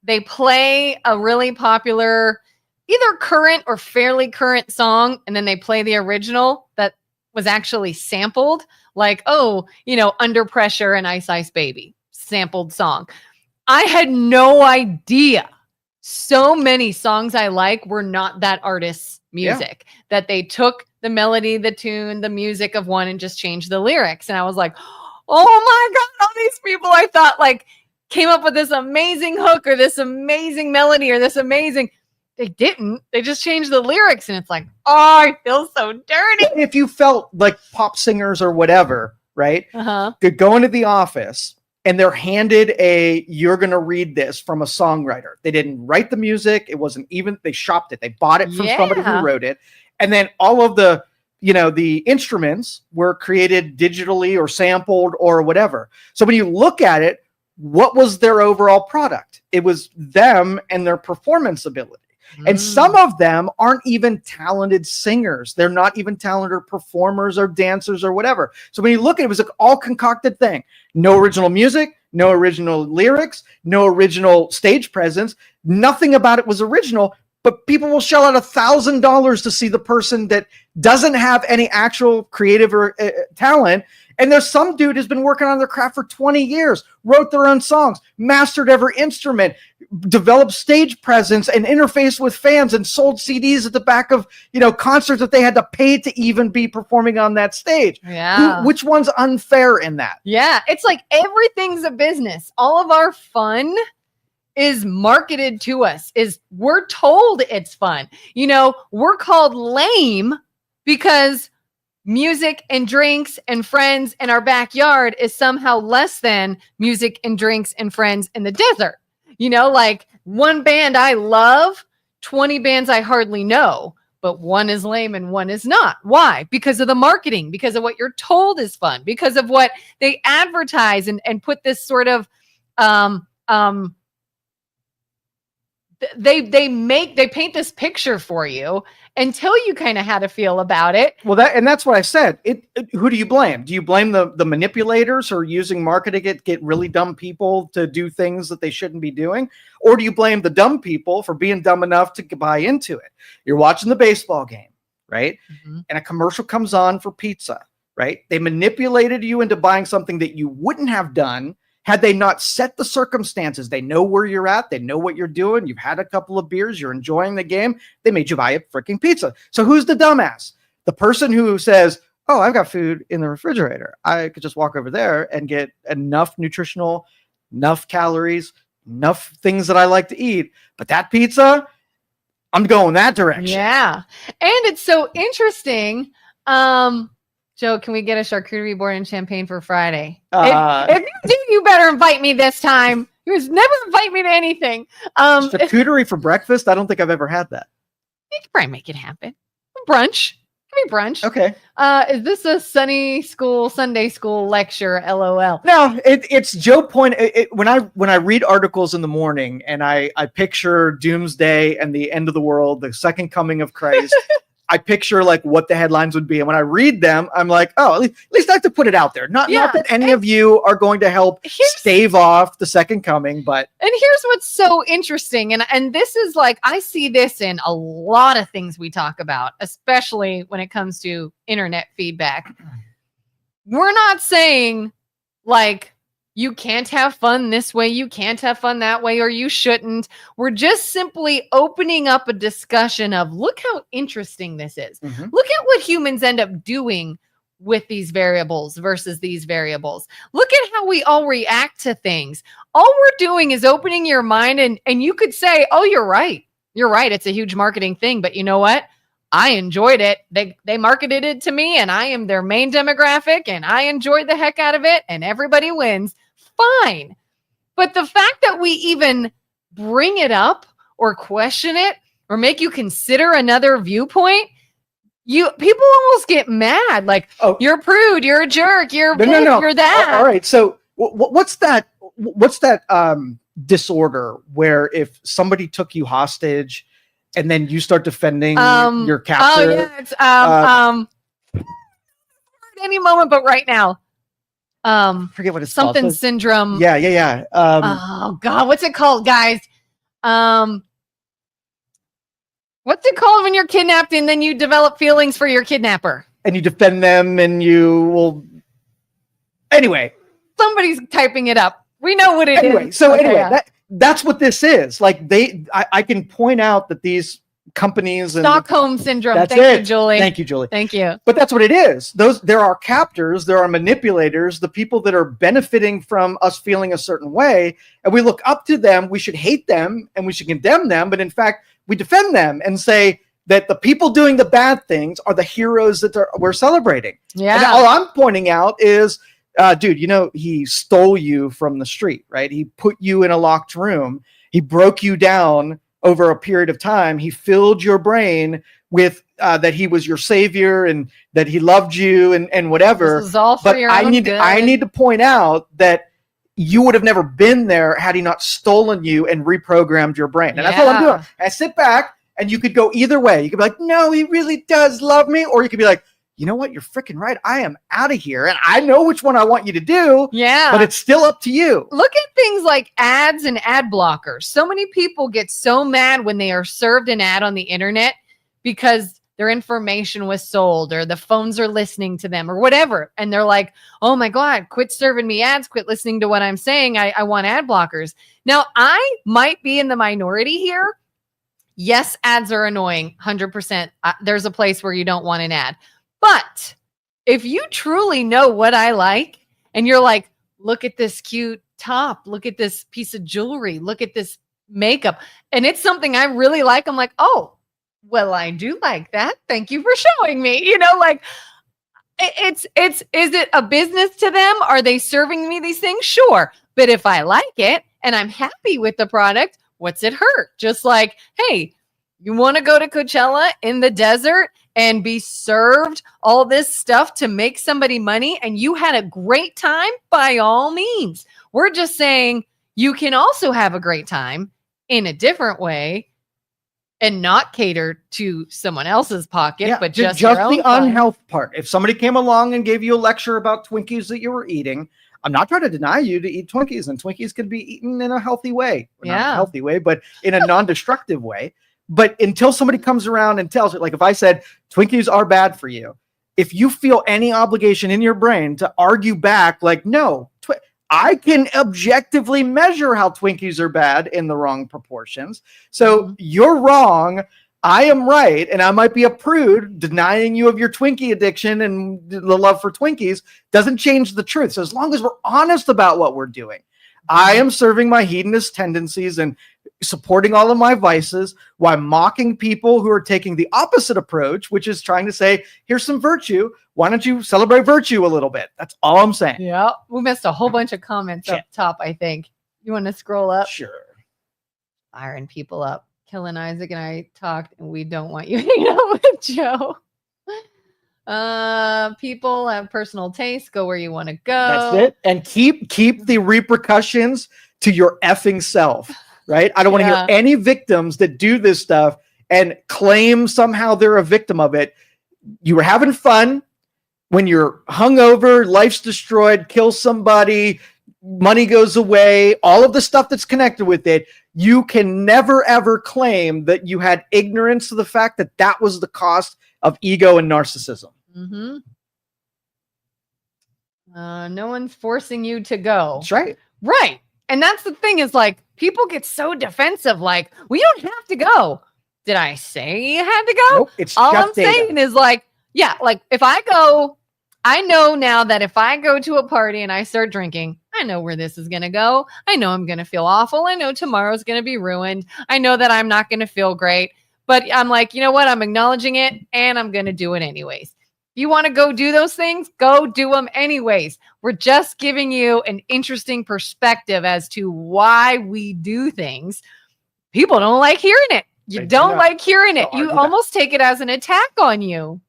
they play a really popular, either current or fairly current song, and then they play the original that was actually sampled, like, oh, Under Pressure and Ice Ice Baby sampled song. I had no idea so many songs I like were not that artist's music, that they took the melody, the tune, the music of one and just changed the lyrics. And I was like, oh my God, all these people I thought like came up with this amazing hook or this amazing melody or this amazing. They didn't. They just changed the lyrics. And it's like, oh, I feel so dirty. If you felt like pop singers or whatever, right? Could go into the office and they're handed you're going to read this from a songwriter. They didn't write the music. It wasn't even, they shopped it. They bought it from somebody who wrote it. And then all of the, the instruments were created digitally or sampled or whatever. So when you look at it, what was their overall product? It was them and their performance ability. And some of them aren't even talented singers. They're not even talented performers or dancers or whatever. So when you look at it, it was like all concocted thing. No original music, no original lyrics, no original stage presence. Nothing about it was original, but people will shell out $1,000 to see the person that doesn't have any actual creative or talent. And there's some dude who's been working on their craft for 20 years, wrote their own songs, mastered every instrument, developed stage presence and interface with fans and sold CDs at the back of, concerts that they had to pay to even be performing on that stage. Yeah. Which one's unfair in that? Yeah. It's like everything's a business. All of our fun is marketed to us, we're told it's fun. We're called lame because music and drinks and friends in our backyard is somehow less than music and drinks and friends in the desert. Like one band I love, 20 bands I hardly know, but one is lame and one is not. Why? Because of the marketing, because of what you're told is fun, because of what they advertise and put this sort of, they paint this picture for you until you kind of had a feel about it. Well, that's what I said. Who do you blame? Do you blame the manipulators who are using marketing to get really dumb people to do things that they shouldn't be doing? Or do you blame the dumb people for being dumb enough to buy into it? You're watching the baseball game, right? And a commercial comes on for pizza, right? They manipulated you into buying something that you wouldn't have done had they not set the circumstances. They know where you're at. They know what you're doing. You've had a couple of beers. You're enjoying the game. They made you buy a freaking pizza. So who's the dumbass? The person who says, oh, I've got food in the refrigerator. I could just walk over there and get enough nutritional, enough calories, enough things that I like to eat. But that pizza, I'm going that direction. Yeah. And it's so interesting. Joe, can we get a charcuterie board and champagne for Friday? If you do, you better invite me this time. You just never invite me to anything. Charcuterie for breakfast? I don't think I've ever had that. You can probably make it happen. Brunch. Give me brunch. Okay. Is this a Sunday school lecture? LOL. No, it's Joe point. When I read articles in the morning and I picture doomsday and the end of the world, the second coming of Christ, I picture like what the headlines would be. And when I read them, I'm like, oh, at least I have to put it out there. Not that any of you are going to help stave off the second coming, but. And here's what's so interesting. And this is like, I see this in a lot of things we talk about, especially when it comes to internet feedback. We're not saying like, you can't have fun this way, you can't have fun that way, or you shouldn't. We're just simply opening up a discussion of look how interesting this is. Mm-hmm. Look at what humans end up doing with these variables versus these variables. Look at how we all react to things. All we're doing is opening your mind, and you could say, oh, you're right. You're right. It's a huge marketing thing, but you know what? I enjoyed it. They marketed it to me, and I am their main demographic, and I enjoyed the heck out of it, and everybody wins. Fine. But the fact that we even bring it up or question it or make you consider another viewpoint, people almost get mad. Like, oh, you're a prude, you're a jerk, you're you're that. All right. So what's that disorder where if somebody took you hostage and then you start defending your captor? Oh yeah, it's at any moment but right now. Forget what it's something called. Syndrome. Yeah. Oh God, what's it called, guys? What's it called when you're kidnapped and then you develop feelings for your kidnapper? and you defend them, and you will. Anyway, somebody's typing it up. We know what it is. So that's what this is. Like I can point out that these companies and Stockholm syndrome. Thank you, Julie. Thank you. But that's what it is. There are captors, there are manipulators, the people that are benefiting from us feeling a certain way, and we look up to them. We should hate them and we should condemn them, but in fact, we defend them and say that the people doing the bad things are the heroes that we're celebrating. Yeah. And all I'm pointing out is, dude, he stole you from the street, right? He put you in a locked room. He broke you down over a period of time. He filled your brain with that he was your savior and that he loved you and whatever. This is all for your own good. I need to point out that you would have never been there had he not stolen you and reprogrammed your brain. And that's what I'm doing. I sit back, and you could go either way. You could be like, no, he really does love me. Or you could be like, you know what? You're freaking right. I am out of here. And I know which one I want you to do. Yeah. But it's still up to you. Look at things like ads and ad blockers. So many people get so mad when they are served an ad on the internet because their information was sold or the phones are listening to them or whatever. And they're like, oh my God, quit serving me ads. Quit listening to what I'm saying. I want ad blockers. Now, I might be in the minority here. Yes, ads are annoying. 100%. There's a place where you don't want an ad. But if you truly know what I like and you're like, look at this cute top, look at this piece of jewelry, look at this makeup, and it's something I really like, I'm like, oh, well, I do like that. Thank you for showing me. Like is it a business to them? Are they serving me these things? Sure. But if I like it and I'm happy with the product, what's it hurt? Just like, hey, you want to go to Coachella in the desert and be served all this stuff to make somebody money and you had a great time? By all means. We're just saying you can also have a great time in a different way and not cater to someone else's pocket, but just your own the unhealth part. If somebody came along and gave you a lecture about Twinkies that you were eating, I'm not trying to deny you to eat Twinkies, and Twinkies can be eaten in a healthy way. Not a healthy way, but in a non-destructive way. But until somebody comes around and tells it, like if I said Twinkies are bad for you, if you feel any obligation in your brain to argue back, like, no, I can objectively measure how Twinkies are bad in the wrong proportions. So you're wrong. I am right. And I might be a prude denying you of your Twinkie addiction and the love for Twinkies doesn't change the truth. So as long as we're honest about what we're doing, I am serving my hedonist tendencies and supporting all of my vices while mocking people who are taking the opposite approach, which is trying to say, here's some virtue. Why don't you celebrate virtue a little bit? That's all I'm saying. Yeah. We missed a whole bunch of comments up top, I think. You want to scroll up? Sure. Firing people up. Kelin, Isaac, and I talked, and we don't want you hanging out with Joe. People have personal taste. Go where you want to go. That's it. And keep the repercussions to your effing self, right? I don't want to hear any victims that do this stuff and claim somehow they're a victim of it. You were having fun. When you're hungover, life's destroyed, kill somebody, money goes away, all of the stuff that's connected with it, you can never, ever claim that you had ignorance of the fact that that was the cost of ego and narcissism. Mm-hmm. No one's forcing you to go. That's right. Right. And that's the thing is like, people get so defensive, like, we don't have to go. Did I say you had to go? Nope, it's all just I'm saying is like, yeah, like if I go, I know now that if I go to a party and I start drinking, I know where this is going to go. I know I'm going to feel awful. I know tomorrow's going to be ruined. I know that I'm not going to feel great, but I'm like, you know what? I'm acknowledging it and I'm going to do it anyways. If you want to go do those things, go do them anyways. We're just giving you an interesting perspective as to why we do things. People don't like hearing it. You don't like hearing it. You almost take it as an attack on you.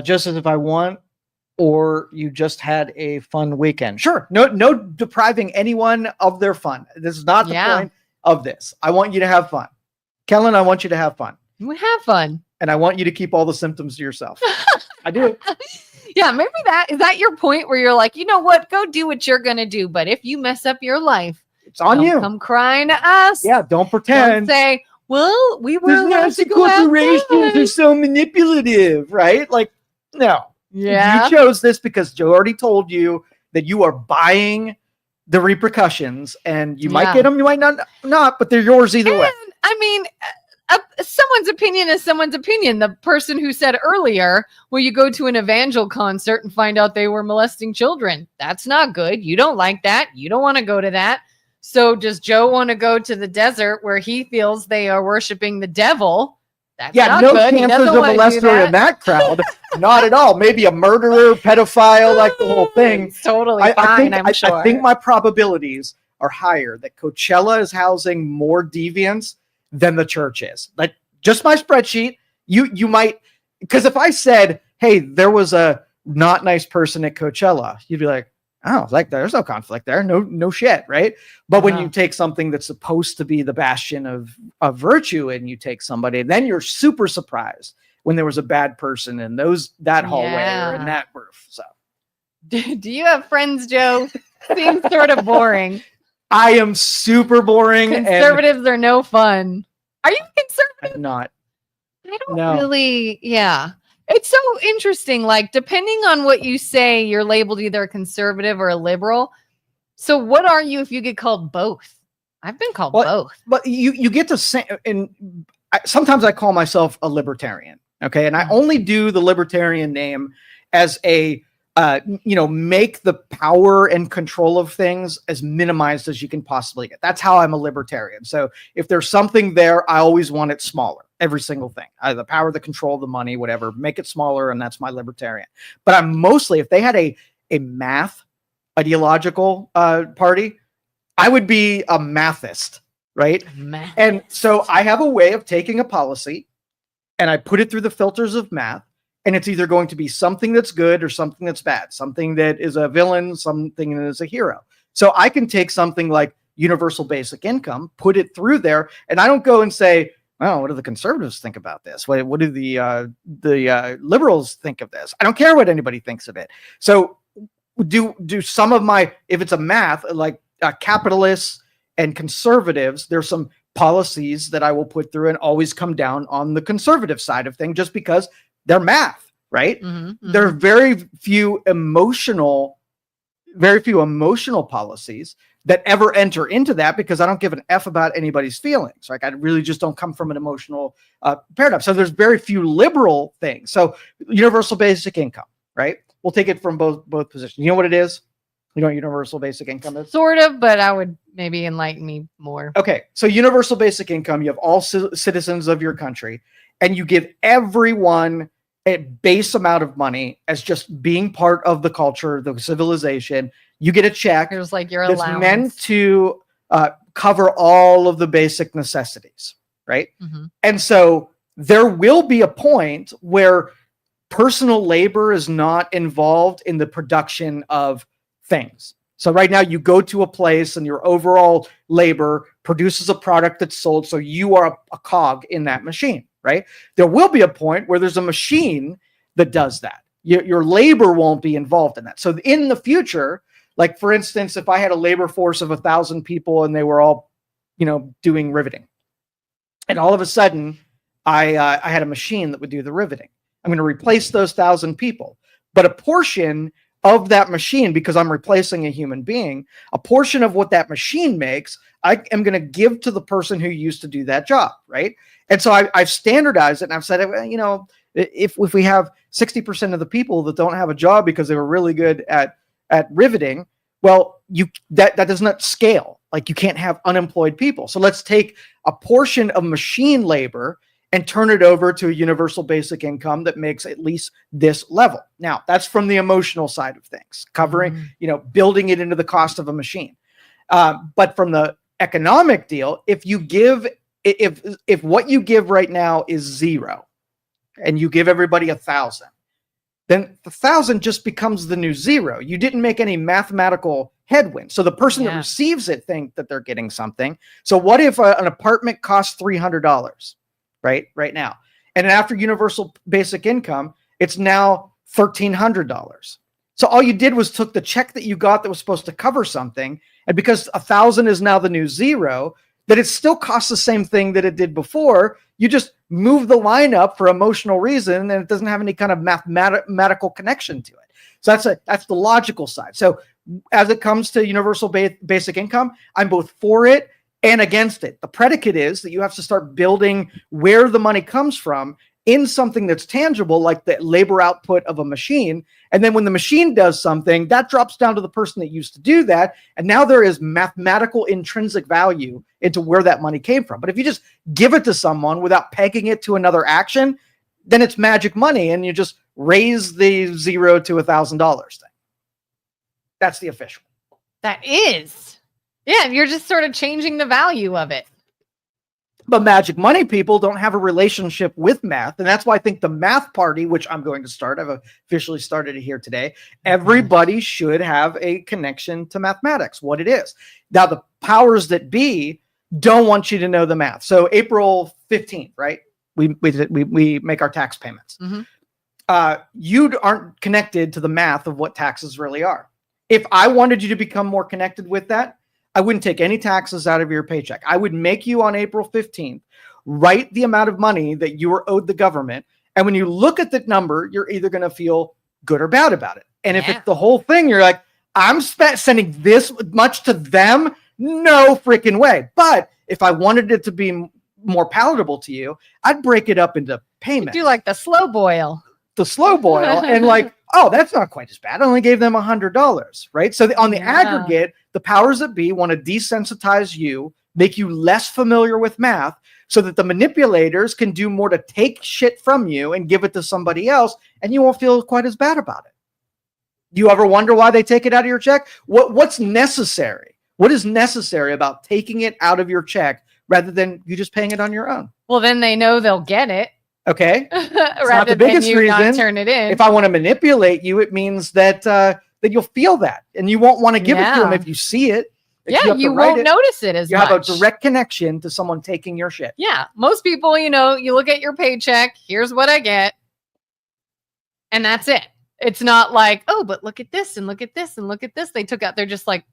Just as if I want, or you just had a fun weekend. Sure. No depriving anyone of their fun. This is not the point of this. I want you to have fun. Kelin, I want you to have fun. We have fun. And I want you to keep all the symptoms to yourself. I do. Yeah, maybe is that your point where you're like, you know what? Go do what you're going to do. But if you mess up your life, it's on you. Come crying to us. Yeah, don't pretend. Don't say, well, we were nasty corporations are so manipulative, right? Like, No. Yeah. You chose this because Joe already told you that you are buying the repercussions, and you might get them, you might not, but they're yours either way. I mean, someone's opinion is someone's opinion. The person who said earlier, well, you go to an evangel concert and find out they were molesting children. That's not good. You don't like that. You don't want to go to that. So does Joe want to go to the desert where he feels they are worshiping the devil? That's not no good. chances of molester in that crowd. Not at all. Maybe a murderer, pedophile, like the whole thing. It's totally fine, I'm sure. I think my probabilities are higher that Coachella is housing more deviants than the church is. Like, just my spreadsheet. You might, because if I said, hey, there was a not nice person at Coachella, you'd be like, oh, like there's no conflict there. No shit, right? But when you take something that's supposed to be the bastion of virtue and you take somebody, then you're super surprised when there was a bad person in that hallway or in that roof. So do you have friends, Joe? Seems sort of boring. I am super boring. Conservatives are no fun. Are you conservative? I'm not. I don't really, It's so interesting. Like, depending on what you say, you're labeled either a conservative or a liberal. So what are you if you get called both? I've been called both. But you get to say, and sometimes I call myself a libertarian. Okay. And I only do the libertarian name as a, make the power and control of things as minimized as you can possibly get. That's how I'm a libertarian. So if there's something there, I always want it smaller. Every single thing, the power, the control, the money, whatever, make it smaller. And that's my libertarian. But I'm mostly, if they had a math ideological party, I would be a mathist, right? Math. And so I have a way of taking a policy and I put it through the filters of math. And it's either going to be something that's good or something that's bad, something that is a villain, something that is a hero. So I can take something like universal basic income, put it through there, and I don't go and say, oh, what do the conservatives think about this? What do the liberals think of this? I don't care what anybody thinks of it. So do some of my, if it's a math, like capitalists and conservatives, there's some policies that I will put through and always come down on the conservative side of things just because they're math, right? There are very few emotional policies that ever enter into that because I don't give an F about anybody's feelings. Like I really just don't come from an emotional paradigm. So there's very few liberal things. So universal basic income, right? We'll take it from both positions. You know what it is? You know what universal basic income is? Sort of, but I would maybe enlighten me more. Okay. So universal basic income, you have all citizens of your country and you give everyone a base amount of money as just being part of the culture, the civilization. You get a check. There's like your that's allowance. meant to cover all of the basic necessities, right? And so there will be a point where personal labor is not involved in the production of things. So right now you go to a place and your overall labor produces a product that's sold. So you are a cog in that machine, right? There will be a point where there's a machine that does that. Your labor won't be involved in that. So in the future, like for instance, if I had a labor force of 1,000 people and they were all, doing riveting, and all of a sudden I had a machine that would do the riveting, I'm going to replace those 1,000 people, but a portion of that machine, because I'm replacing a human being, a portion of what that machine makes, I am going to give to the person who used to do that job, right? And so I've standardized it, and I've said, if we have 60% of the people that don't have a job because they were really good at riveting, well, that does not scale. Like you can't have unemployed people. So let's take a portion of machine labor and turn it over to a universal basic income that makes at least this level. Now, that's from the emotional side of things, covering, building it into the cost of a machine. But from the economic deal, if what you give right now is 0 and you give everybody 1,000, then the 1,000 just becomes the new 0. You didn't make any mathematical headwind. So the person that receives it think that they're getting something. So what if an apartment costs $300? Right now. And after universal basic income, it's now $1,300. So all you did was took the check that you got that was supposed to cover something. And because 1,000 is now the new 0, that it still costs the same thing that it did before, you just move the line up for emotional reason, and it doesn't have any kind of mathematical connection to it. So that's the logical side. So as it comes to universal basic income, I'm both for it and against it. The predicate is that you have to start building where the money comes from in something that's tangible, like the labor output of a machine. And then when the machine does something, that drops down to the person that used to do that. And now there is mathematical intrinsic value into where that money came from. But if you just give it to someone without pegging it to another action, then it's magic money, and you just raise the $0 to $1,000 thing. That's the official. That is. Yeah, you're just sort of changing the value of it. But magic money people don't have a relationship with math. And that's why I think the math party, which I'm going to start, I've officially started it here today. Everybody should have a connection to mathematics, what it is. Now, the powers that be don't want you to know the math. So April 15th, right? We make our tax payments. You aren't connected to the math of what taxes really are. If I wanted you to become more connected with that, I wouldn't take any taxes out of your paycheck. I would make you on April 15th write the amount of money that you are owed the government. And when you look at that number, you're either going to feel good or bad about it. And if it's the whole thing, you're like, I'm sending this much to them? No freaking way. But if I wanted it to be more palatable to you, I'd break it up into payments. Do like the slow boil. The slow boil and like, oh, that's not quite as bad. I only gave them $100, right? So on the aggregate, the powers that be want to desensitize you, make you less familiar with math so that the manipulators can do more to take shit from you and give it to somebody else, and you won't feel quite as bad about it. You ever wonder why they take it out of your check? What's necessary? What is necessary about taking it out of your check rather than you just paying it on your own? Well, then they know they'll get it. Okay. Rather the biggest than you reason. Not turn it in. If I want to manipulate you, it means that that you'll feel that, and you won't want to give it to them if you see it. You won't notice it as much. You have a direct connection to someone taking your shit. Yeah. Most people, you look at your paycheck, here's what I get, and that's it. It's not like, oh, but look at this and look at this and look at this. They took out, they're just like,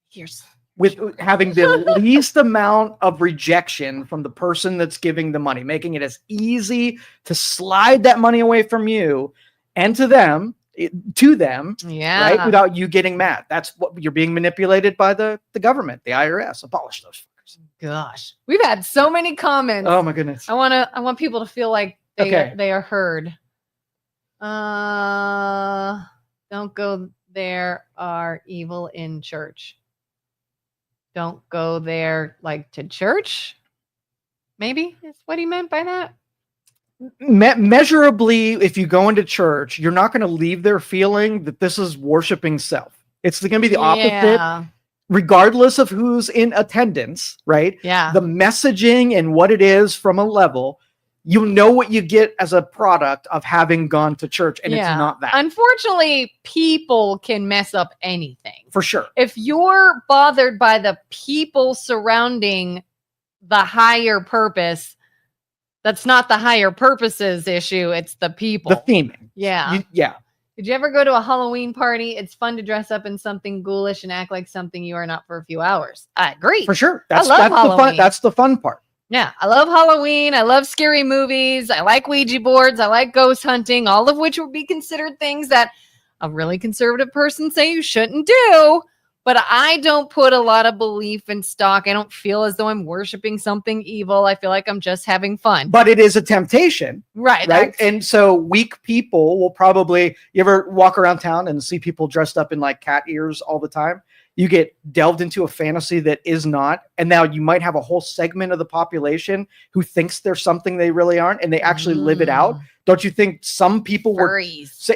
here's. With having the least amount of rejection from the person that's giving the money, making it as easy to slide that money away from you and to them, right? Without you getting mad. That's what you're being manipulated by the government, the IRS. Abolish those fuckers. Gosh, we've had so many comments. Oh my goodness. I want people to feel like they are heard. Don't go there. Are evil in church. Don't go there like to church. Maybe is what he meant by that. Measurably, if you go into church, you're not going to leave there feeling that this is worshiping self. It's going to be the opposite, regardless of who's in attendance, right? Yeah. The messaging and what it is from a level, you know what you get as a product of having gone to church, and it's not that. Unfortunately, people can mess up anything. For sure. If you're bothered by the people surrounding the higher purpose, that's not the higher purposes issue. It's the people. The theming. Yeah. Did you ever go to a Halloween party? It's fun to dress up in something ghoulish and act like something you are not for a few hours. I agree. For sure. I love Halloween. That's the fun part. Yeah, I love Halloween. I love scary movies. I like Ouija boards. I like ghost hunting, all of which would be considered things that a really conservative person say you shouldn't do. But I don't put a lot of belief in stock. I don't feel as though I'm worshiping something evil. I feel like I'm just having fun. But it is a temptation. Right. And so weak people will probably, you ever walk around town and see people dressed up in like cat ears all the time? You get delved into a fantasy that is not. And now you might have a whole segment of the population who thinks they're something they really aren't, and they actually live it out. Don't you think some people were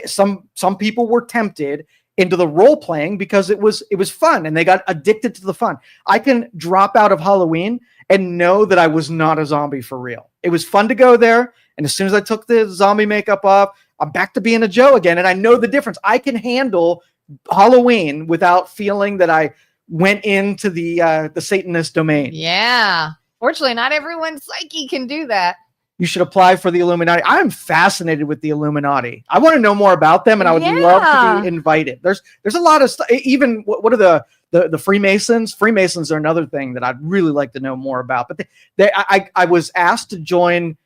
some people were tempted into the role playing because it was fun and they got addicted to the fun? I can drop out of Halloween and know that I was not a zombie for real. It was fun to go there. And as soon as I took the zombie makeup off, I'm back to being a Joe again. And I know the difference. I can handle Halloween without feeling that I went into the Satanist domain. Yeah. Fortunately, not everyone's psyche can do that. You should apply for the Illuminati. I'm fascinated with the Illuminati. I want to know more about them, and I would love to be invited. There's a lot of stuff. Even what are the Freemasons are another thing that I'd really like to know more about. But I was asked to join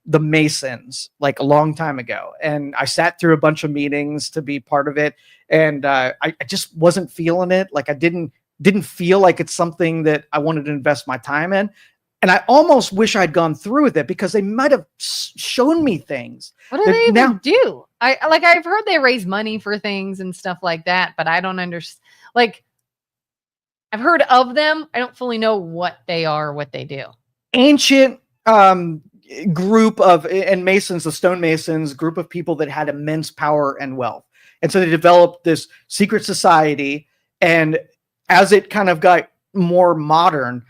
the Masons like a long time ago, and I sat through a bunch of meetings to be part of it, and I just wasn't feeling it. Like I didn't feel like it's something that I wanted to invest my time in. And I almost wish I'd gone through with it because they might have shown me things. What do they even do? I've heard they raise money for things and stuff like that, but I don't understand. Like, I've heard of them. I don't fully know what they are, what they do. Ancient group and Masons, the stonemasons, group of people that had immense power and wealth. And so they developed this secret society. And as it kind of got more modern,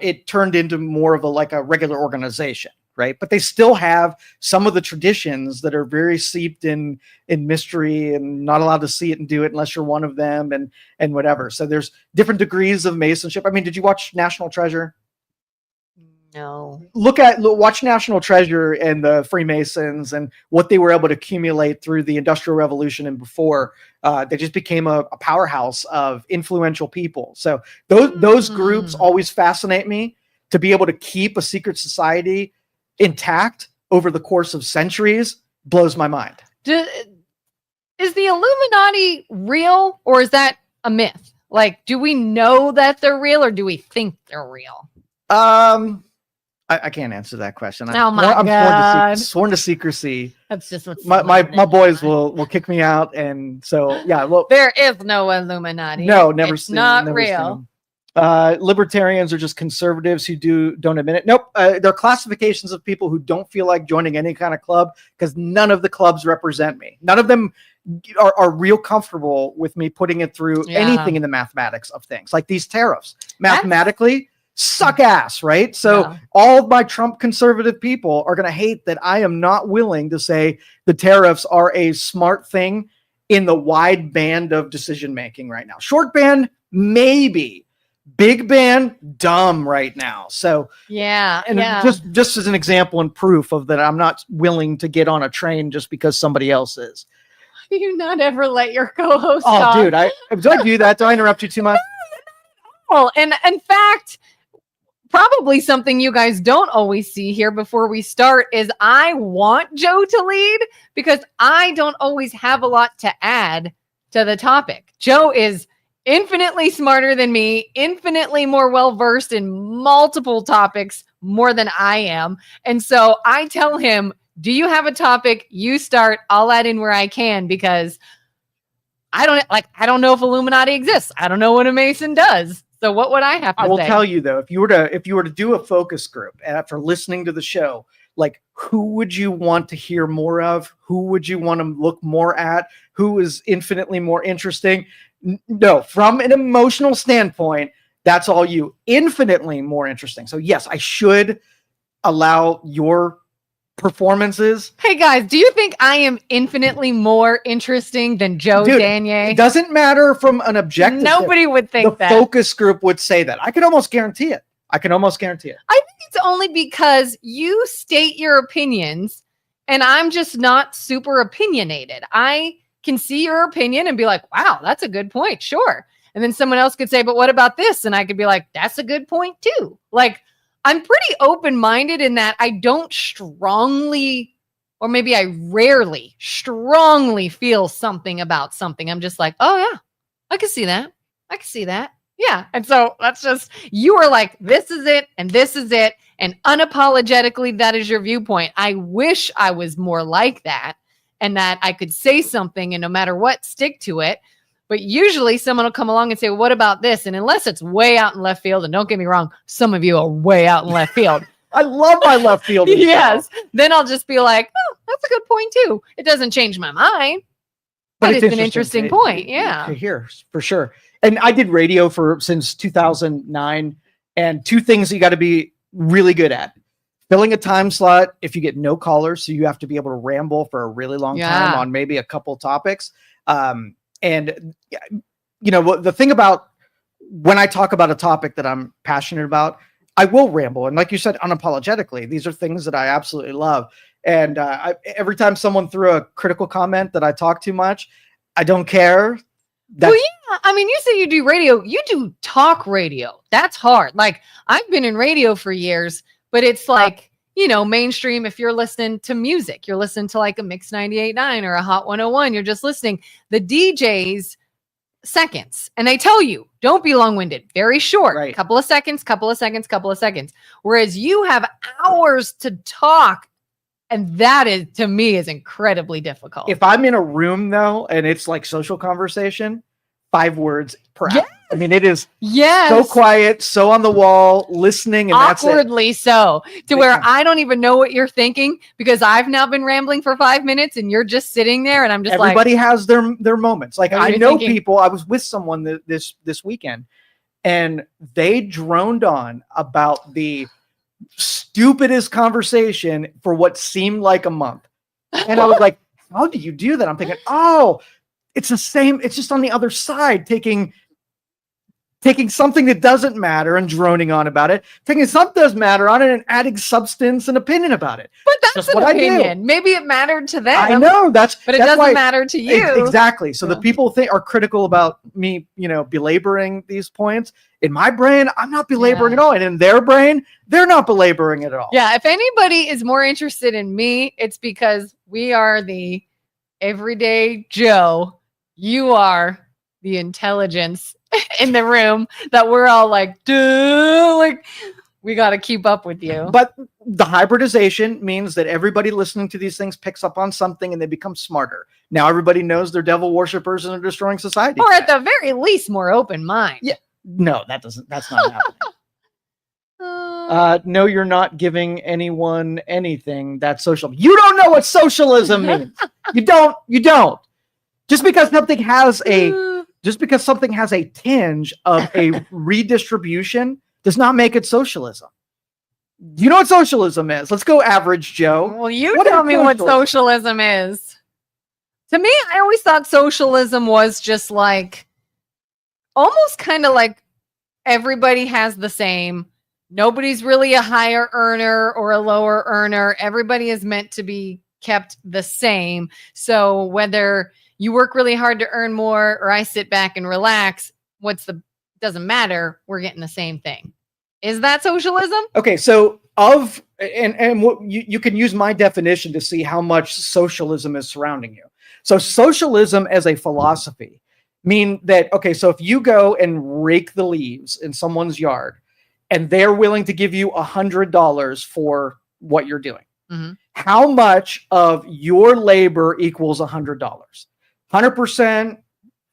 it turned into more of a regular organization, right? But they still have some of the traditions that are very seeped in mystery and not allowed to see it and do it unless you're one of them and whatever. So there's different degrees of Masonship. I mean, did you watch National Treasure? No. Watch National Treasure and the Freemasons and what they were able to accumulate through the Industrial Revolution and before. They just became a powerhouse of influential people. So those groups always fascinate me. To be able to keep a secret society intact over the course of centuries blows my mind. Is the Illuminati real, or is that a myth? Like, do we know that they're real, or do we think they're real? I can't answer that question. I'm sworn to secrecy. That's just what's my boys will kick me out, and so yeah. Well, there is no Illuminati. No, never it's seen. Not never real. Seen them. Libertarians are just conservatives who don't admit it. Nope, they're classifications of people who don't feel like joining any kind of club because none of the clubs represent me. None of them are real comfortable with me putting it through anything in the mathematics of things, like these tariffs. Mathematically, suck ass, right? So all of my Trump conservative people are going to hate that I am not willing to say the tariffs are a smart thing in the wide band of decision making right now. Short band, maybe. Big band, dumb right now. So just as an example and proof of that, I'm not willing to get on a train just because somebody else is. Do you not ever let your co-host talk? Dude, do I do that? Do I interrupt you too much? Well, and in fact, probably something you guys don't always see here before we start is I want Joe to lead because I don't always have a lot to add to the topic. Joe is infinitely smarter than me, infinitely more well-versed in multiple topics more than I am. And so I tell him, do you have a topic? You start, I'll add in where I can because I don't know if Illuminati exists. I don't know what a Mason does. So what would I have to say? I will tell you though, if you were to do a focus group after listening to the show, like who would you want to hear more of? Who would you want to look more at? Who is infinitely more interesting? No, from an emotional standpoint, that's all you. Infinitely more interesting. So yes, I should allow your performances. Hey guys, do you think I am infinitely more interesting than Joe Danyi? It doesn't matter from an objective. Nobody would think that. The focus group would say that. I can almost guarantee it. I think it's only because you state your opinions and I'm just not super opinionated. I can see your opinion and be like, wow, that's a good point. Sure. And then someone else could say, but what about this? And I could be like, that's a good point too. Like, I'm pretty open-minded in that I don't strongly, or maybe I rarely strongly feel something about something. I'm just like, oh yeah, I can see that. Yeah. And so that's just, you are like, this is it. And this is it. And unapologetically, that is your viewpoint. I wish I was more like that and that I could say something and no matter what, stick to it. But usually someone will come along and say, well, what about this? And unless it's way out in left field, and don't get me wrong, some of you are way out in left field. I love my left field. Yes. Then I'll just be like, oh, that's a good point too. It doesn't change my mind. But it's an interesting point. Yeah. To hear for sure. And I did radio since 2009. And two things you got to be really good at. Filling a time slot if you get no callers. So you have to be able to ramble for a really long time on maybe a couple topics. And, you know, the thing about when I talk about a topic that I'm passionate about, I will ramble. And like you said, unapologetically, these are things that I absolutely love. And every time someone threw a critical comment that I talk too much, I don't care. Well, yeah. I mean, you say you do radio. You do talk radio. That's hard. Like, I've been in radio for years, but it's like, mainstream. If you're listening to music, you're listening to like a Mix 98.9 or a Hot 101. You're just listening. The DJs, seconds. And they tell you, don't be long-winded. Very short. Right. Couple of seconds. Whereas you have hours to talk. And that is, to me, is incredibly difficult. If I'm in a room though, and it's like social conversation, 5 words per hour. I mean, it is so quiet, so on the wall, listening, and awkwardly so, to where I don't even know what you're thinking because I've now been rambling for 5 minutes and you're just sitting there, and I'm just everybody has their moments. Like, I know people. I was with someone this weekend, and they droned on about the stupidest conversation for what seemed like a month. And I was like, how do you do that? I'm thinking, oh, it's the same. It's just on the other side, taking something that doesn't matter and droning on about it, taking something that does matter on it and adding substance and opinion about it. But that's an opinion. Maybe it mattered to them. I know but it doesn't matter to you. Exactly. So the people are critical about me, belaboring these points. In my brain, I'm not belaboring at all. And in their brain, they're not belaboring it at all. Yeah. If anybody is more interested in me, it's because we are the everyday Joe. You are the intelligence in the room that we're all like, dude, like, we got to keep up with you. But the hybridization means that everybody listening to these things picks up on something and they become smarter. Now everybody knows they're devil worshippers and are destroying society. Or at the very least, more open mind. Yeah. No, that's not happening. No, you're not giving anyone anything. That's social. You don't know what socialism means. You don't. Just because something has a tinge of a redistribution does not make it socialism. You know what socialism is? Let's go average Joe. Well, tell me what socialism is. To me, I always thought socialism was just like almost kind of like everybody has the same. Nobody's really a higher earner or a lower earner. Everybody is meant to be kept the same. So whether you work really hard to earn more or I sit back and relax, doesn't matter. We're getting the same thing. Is that socialism? Okay, so and what you can use my definition to see how much socialism is surrounding you. So socialism as a philosophy mean that, okay, so if you go and rake the leaves in someone's yard and they're willing to give you $100 for what you're doing, how much of your labor equals $100? 100%,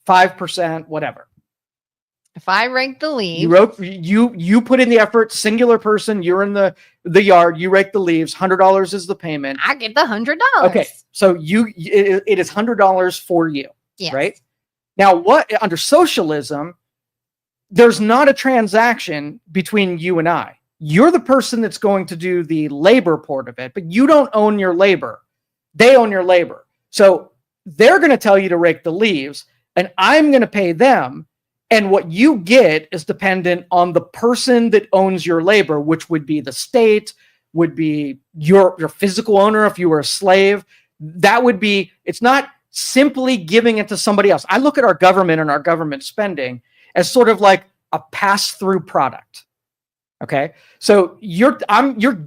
5%, whatever. If I rake the leaves, you put in the effort, singular person, you're in the yard, you rake the leaves, $100 is the payment. I get the $100. Okay, so it is $100 for you, right? Now, under socialism, there's not a transaction between you and I. You're the person that's going to do the labor part of it, but you don't own your labor. They own your labor. So they're going to tell you to rake the leaves, and I'm going to pay them. And what you get is dependent on the person that owns your labor, which would be the state, would be your physical owner if you were a slave. That would be, it's not simply giving it to somebody else. I look at our government and our government spending as sort of like a pass-through product. Okay, so you're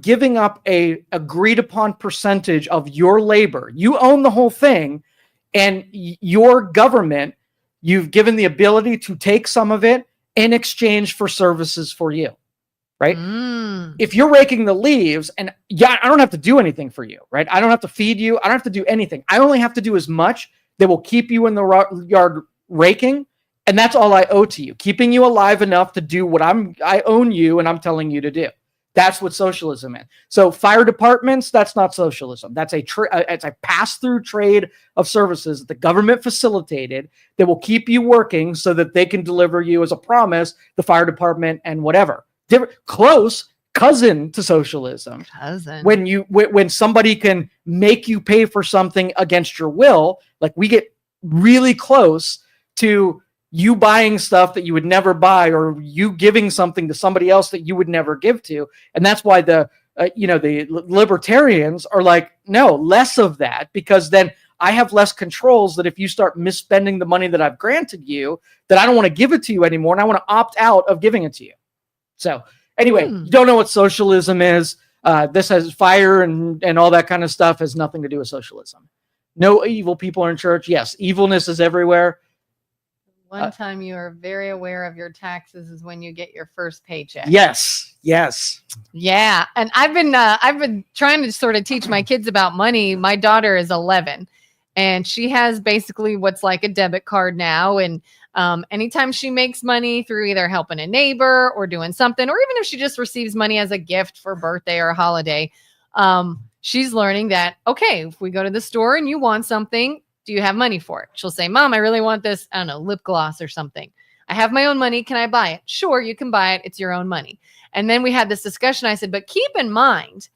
giving up a agreed upon percentage of your labor. You own the whole thing, and your government, you've given the ability to take some of it in exchange for services for you, right? If you're raking the leaves, and I don't have to do anything for you, right? I don't have to feed you. I don't have to do anything. I only have to do as much that will keep you in the yard raking. And that's all I owe to you, keeping you alive enough to do what I own you and I'm telling you to do. That's what socialism is. So fire departments, that's not socialism. That's it's a pass-through trade of services that the government facilitated that will keep you working so that they can deliver you as a promise, the fire department and whatever. Close cousin to socialism. When somebody can make you pay for something against your will, like we get really close to you buying stuff that you would never buy, or you giving something to somebody else that you would never give to. And that's why the libertarians are like, no, less of that, because then I have less controls that if you start misspending the money that I've granted you, that I don't want to give it to you anymore. And I want to opt out of giving it to you. So anyway, you don't know what socialism is. This has fire and all that kind of stuff has nothing to do with socialism. No evil people are in church. Yes, evilness is everywhere. One time you are very aware of your taxes is when you get your first paycheck. Yes. Yeah. And I've been trying to sort of teach my kids about money. My daughter is 11 and she has basically what's like a debit card now. And anytime she makes money through either helping a neighbor or doing something, or even if she just receives money as a gift for birthday or a holiday, she's learning that, okay, if we go to the store and you want something, do you have money for it? She'll say, Mom, I really want this, I don't know, lip gloss or something. I have my own money. Can I buy it? Sure, you can buy it. It's your own money. And then we had this discussion. I said, but keep in mind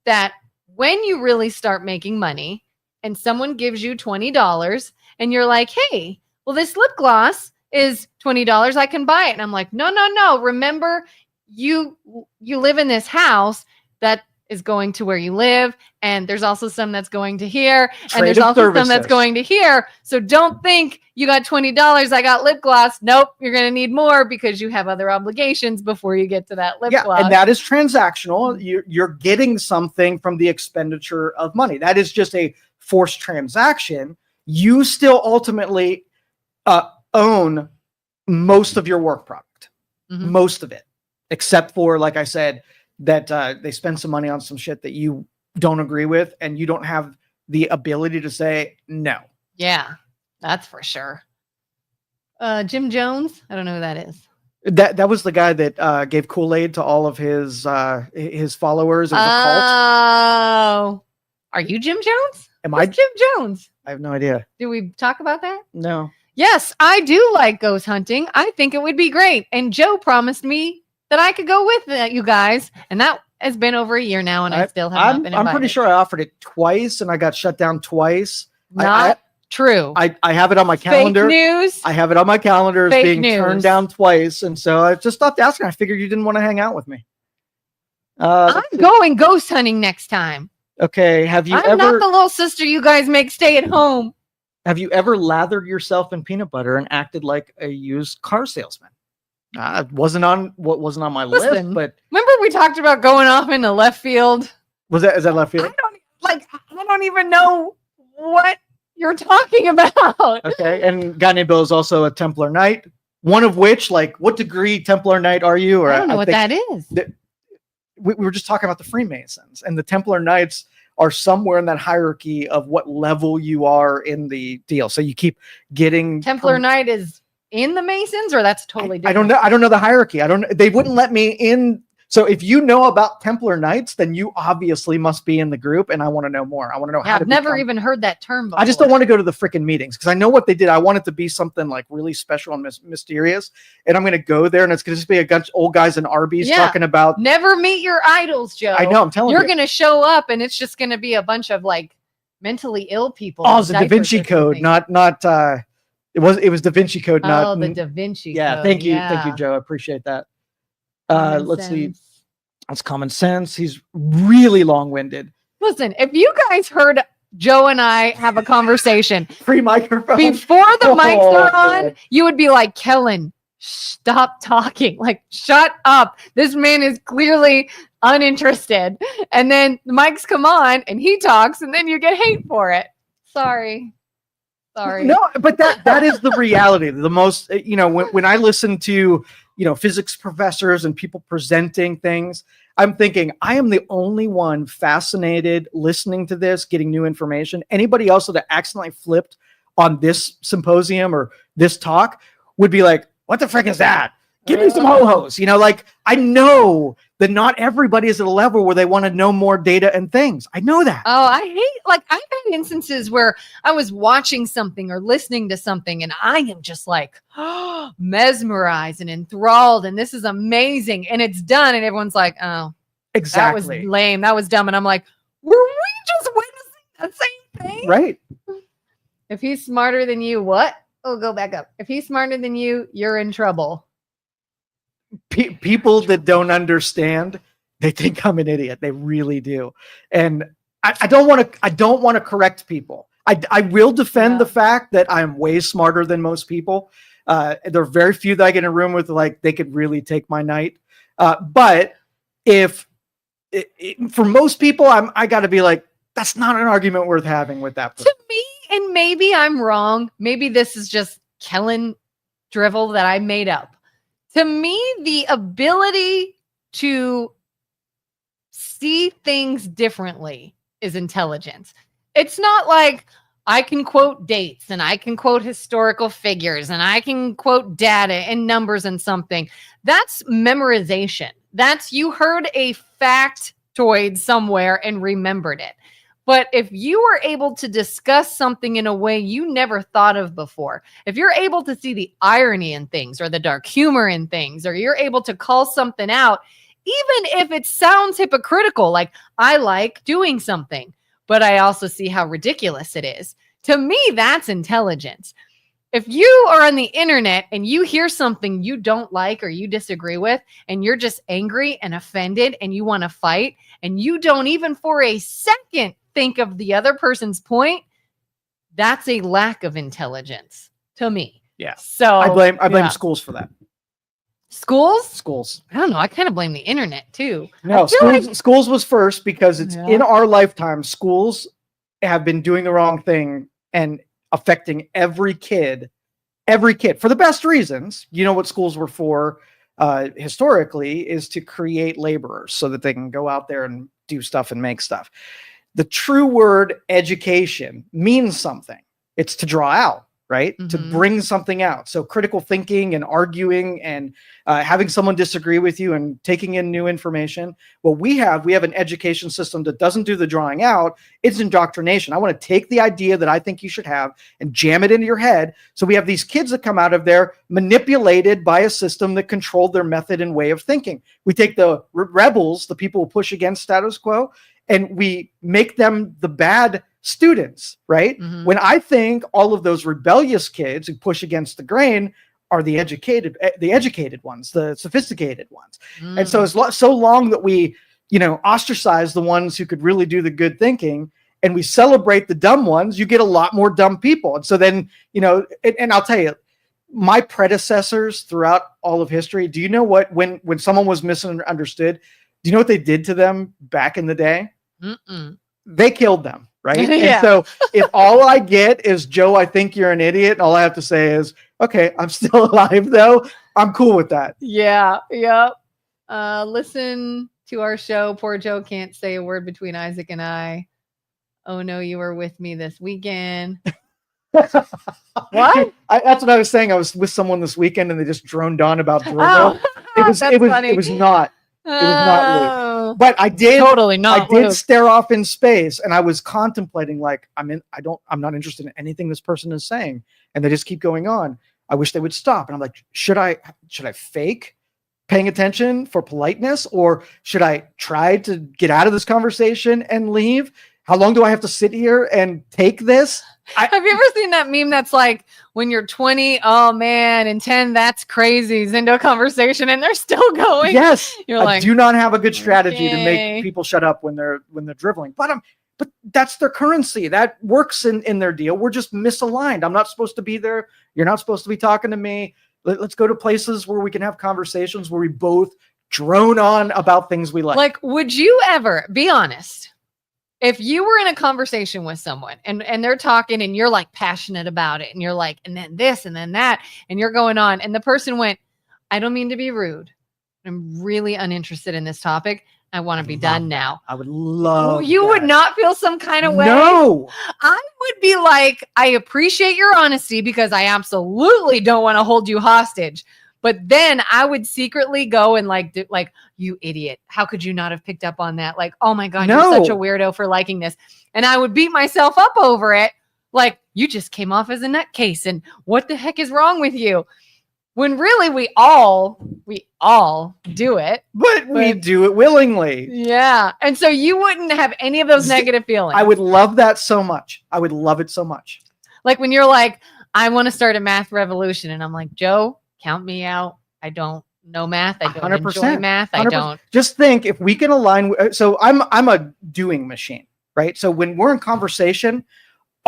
that when you really start making money and someone gives you $20 and you're like, hey, well, this lip gloss is $20. I can buy it. And I'm like, no. Remember, you live in this house that is going to where you live. And there's also some that's going to here. And there's also some that's going to here. So don't think you got $20. I got lip gloss. Nope. You're going to need more because you have other obligations before you get to that lip gloss. And that is transactional. You're getting something from the expenditure of money. That is just a forced transaction. You still ultimately own most of your work product, most of it, except for, like I said, that they spend some money on some shit that you don't agree with and you don't have the ability to say no. Yeah, that's for sure. Jim Jones, I don't know who that is. That was the guy that gave Kool-Aid to all of his followers. It was a cult. Oh, are you Jim Jones? Who's Jim Jones? I have no idea. Did we talk about that? No. Yes, I do like ghost hunting. I think it would be great. And Joe promised me that I could go with you guys. And that has been over a year now. And I still have not been invited. I'm pretty sure I offered it twice and I got shut down twice. Not true. I have it on my calendar. Fake news. I have it on my calendar as Fake being news. Turned down twice. And so I just stopped asking. I figured you didn't want to hang out with me. I'm going ghost hunting next time. Okay. I'm not the little sister you guys make stay at home. Have you ever lathered yourself in peanut butter and acted like a used car salesman? It wasn't on my list, but remember we talked about going off into left field. Is that left field? I don't even know what you're talking about. Okay, and guy named Bill is also a Templar Knight. One of which, what degree Templar Knight are you? Or I don't know what that is. We were just talking about the Freemasons, and the Templar Knights are somewhere in that hierarchy of what level you are in the deal. So you keep getting Templar Knight is in the Masons, or that's totally different? I don't know the hierarchy. They wouldn't let me in. So if you know about Templar Knights, then you obviously must be in the group. And I want to know more. I want to know how I've never even heard that term before. I just don't want to go to the freaking meetings because I know what they did. I want it to be something like really special and mysterious. And I'm going to go there and it's going to just be a bunch of old guys in Arby's talking about. Never meet your idols, Joe. I know. I'm telling you. You're going to show up and it's just going to be a bunch of mentally ill people. Oh, it's the Da Vinci Code, It was Da Vinci Code, not the Da Vinci Code. Yeah, thank you, Joe. I appreciate that. Let's see. That's common sense. He's really long-winded. Listen, if you guys heard Joe and I have a conversation free microphone before the mics are on, you would be like, Kelin, stop talking. Shut up. This man is clearly uninterested. And then the mics come on and he talks and then you get hate for it. Sorry. No, but that is the reality. The most, when I listen to, physics professors and people presenting things, I'm thinking I am the only one fascinated listening to this, getting new information. Anybody else that accidentally flipped on this symposium or this talk would be like, what the frick is that? Give me some ho-hos. I know that not everybody is at a level where they want to know more data and things. I know that. Oh, I hate, I've had instances where I was watching something or listening to something and I am just mesmerized and enthralled and this is amazing and it's done and everyone's like, oh, exactly. That was lame. That was dumb. And I'm like, were we just witnessing that same thing? Right. If he's smarter than you, what? Oh, go back up. If he's smarter than you, you're in trouble. People that don't understand, they think I'm an idiot. They really do. And I don't want to correct people. I will defend Yeah. the fact that I'm way smarter than most people. There are very few that I get in a room with, like, they could really take my night. But if for most people, I got to be like, that's not an argument worth having with that person. To me, and maybe I'm wrong. Maybe this is just Kelin drivel that I made up. To me, the ability to see things differently is intelligence. It's not like I can quote dates and I can quote historical figures and I can quote data and numbers and something. That's memorization. That's you heard a factoid somewhere and remembered it. But if you are able to discuss something in a way you never thought of before, if you're able to see the irony in things or the dark humor in things, or you're able to call something out, even if it sounds hypocritical, like I like doing something, but I also see how ridiculous it is. To me, that's intelligence. If you are on the internet and you hear something you don't like or you disagree with, and you're just angry and offended and you want to fight, and you don't even for a second think of the other person's point, that's a lack of intelligence to me. Yeah. So I blame schools for that. Schools? I don't know. I kind of blame the internet too. No, schools was first because it's in our lifetime. Schools have been doing the wrong thing and affecting every kid for the best reasons. You know what schools were for historically is to create laborers so that they can go out there and do stuff and make stuff. The true word education means something. It's to draw out, right? Mm-hmm. To bring something out. So critical thinking and arguing and having someone disagree with you and taking in new information. Well, we have an education system that doesn't do the drawing out. It's indoctrination. I want to take the idea that I think you should have and jam it into your head. So we have these kids that come out of there manipulated by a system that controlled their method and way of thinking. We take the rebels, the people who push against status quo, and we make them the bad students, right? Mm-hmm. When I think all of those rebellious kids who push against the grain are the educated ones, the sophisticated ones. Mm. And so it's so long that we, ostracize the ones who could really do the good thinking, and we celebrate the dumb ones, you get a lot more dumb people. And so then, and I'll tell you, my predecessors throughout all of history, do you know what, when someone was misunderstood, do you know what they did to them back in the day? Mm-mm. They killed them, right? Yeah. And so if all I get is, Joe, I think you're an idiot, and all I have to say is, okay, I'm still alive though, I'm cool with that. Yeah. Yep. Listen to our show. Poor Joe can't say a word between Isaac and I. Oh no, you were with me this weekend. What? That's what I was saying. I was with someone this weekend and they just droned on about drivel. Oh, it was not Luke. But I did totally not. I did stare off in space, and I was contemplating, like, I'm not interested in anything this person is saying, and they just keep going on. I wish they would stop. And I'm like, should I fake paying attention for politeness, or should I try to get out of this conversation and leave? How long do I have to sit here and take this? Have you ever seen that meme that's like, when you're 20, oh man, and 10, that's crazy, is into a conversation and they're still going? Yes. You're like, I do not have a good strategy to make people shut up when they're driveling. But that's their currency. That works in their deal. We're just misaligned. I'm not supposed to be there. You're not supposed to be talking to me. Let's go to places where we can have conversations where we both drone on about things we like. Like, would you ever, be honest, if you were in a conversation with someone and they're talking and you're like passionate about it and you're like, and then this and then that, and you're going on, and the person went, I don't mean to be rude, I'm really uninterested in this topic, I want to be done now. I would love You that. would not feel some kind of way? No. I would be like, I appreciate your honesty because I absolutely don't want to hold you hostage. But then I would secretly go and like, you idiot. How could you not have picked up on that? Like, oh my God, You're such a weirdo for liking this. And I would beat myself up over it. Like, you just came off as a nutcase. And what the heck is wrong with you? When really we all do it. But we do it willingly. Yeah. And so you wouldn't have any of those negative feelings. I would love that so much. I would love it so much. Like when you're like, I want to start a math revolution. And I'm like, Joe, count me out. I don't know math. I don't 100%, enjoy math. 100%. I don't. Just think, if we can align. So I'm a doing machine, right? So when we're in conversation,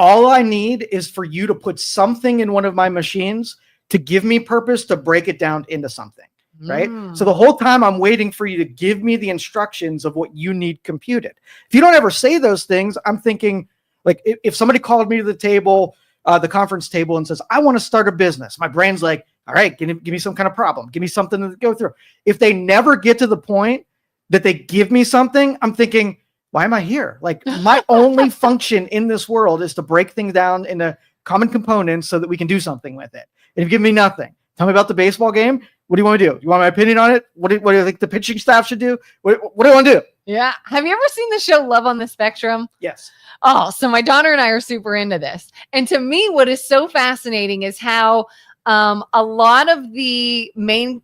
all I need is for you to put something in one of my machines to give me purpose to break it down into something. Right. So the whole time I'm waiting for you to give me the instructions of what you need computed. If you don't ever say those things, I'm thinking like if somebody called me to the table, the conference table, and says, I want to start a business, my brain's like, all right, give me some kind of problem. Give me something to go through. If they never get to the point that they give me something, I'm thinking, why am I here? Like my only function in this world is to break things down into common components so that we can do something with it. And you give me nothing. Tell me about the baseball game. What do you want me to do? You want my opinion on it? What do you think the pitching staff should do? What do you want to do? Yeah. Have you ever seen the show Love on the Spectrum? Yes. Oh, so my daughter and I are super into this. And to me, what is so fascinating is how a lot of the main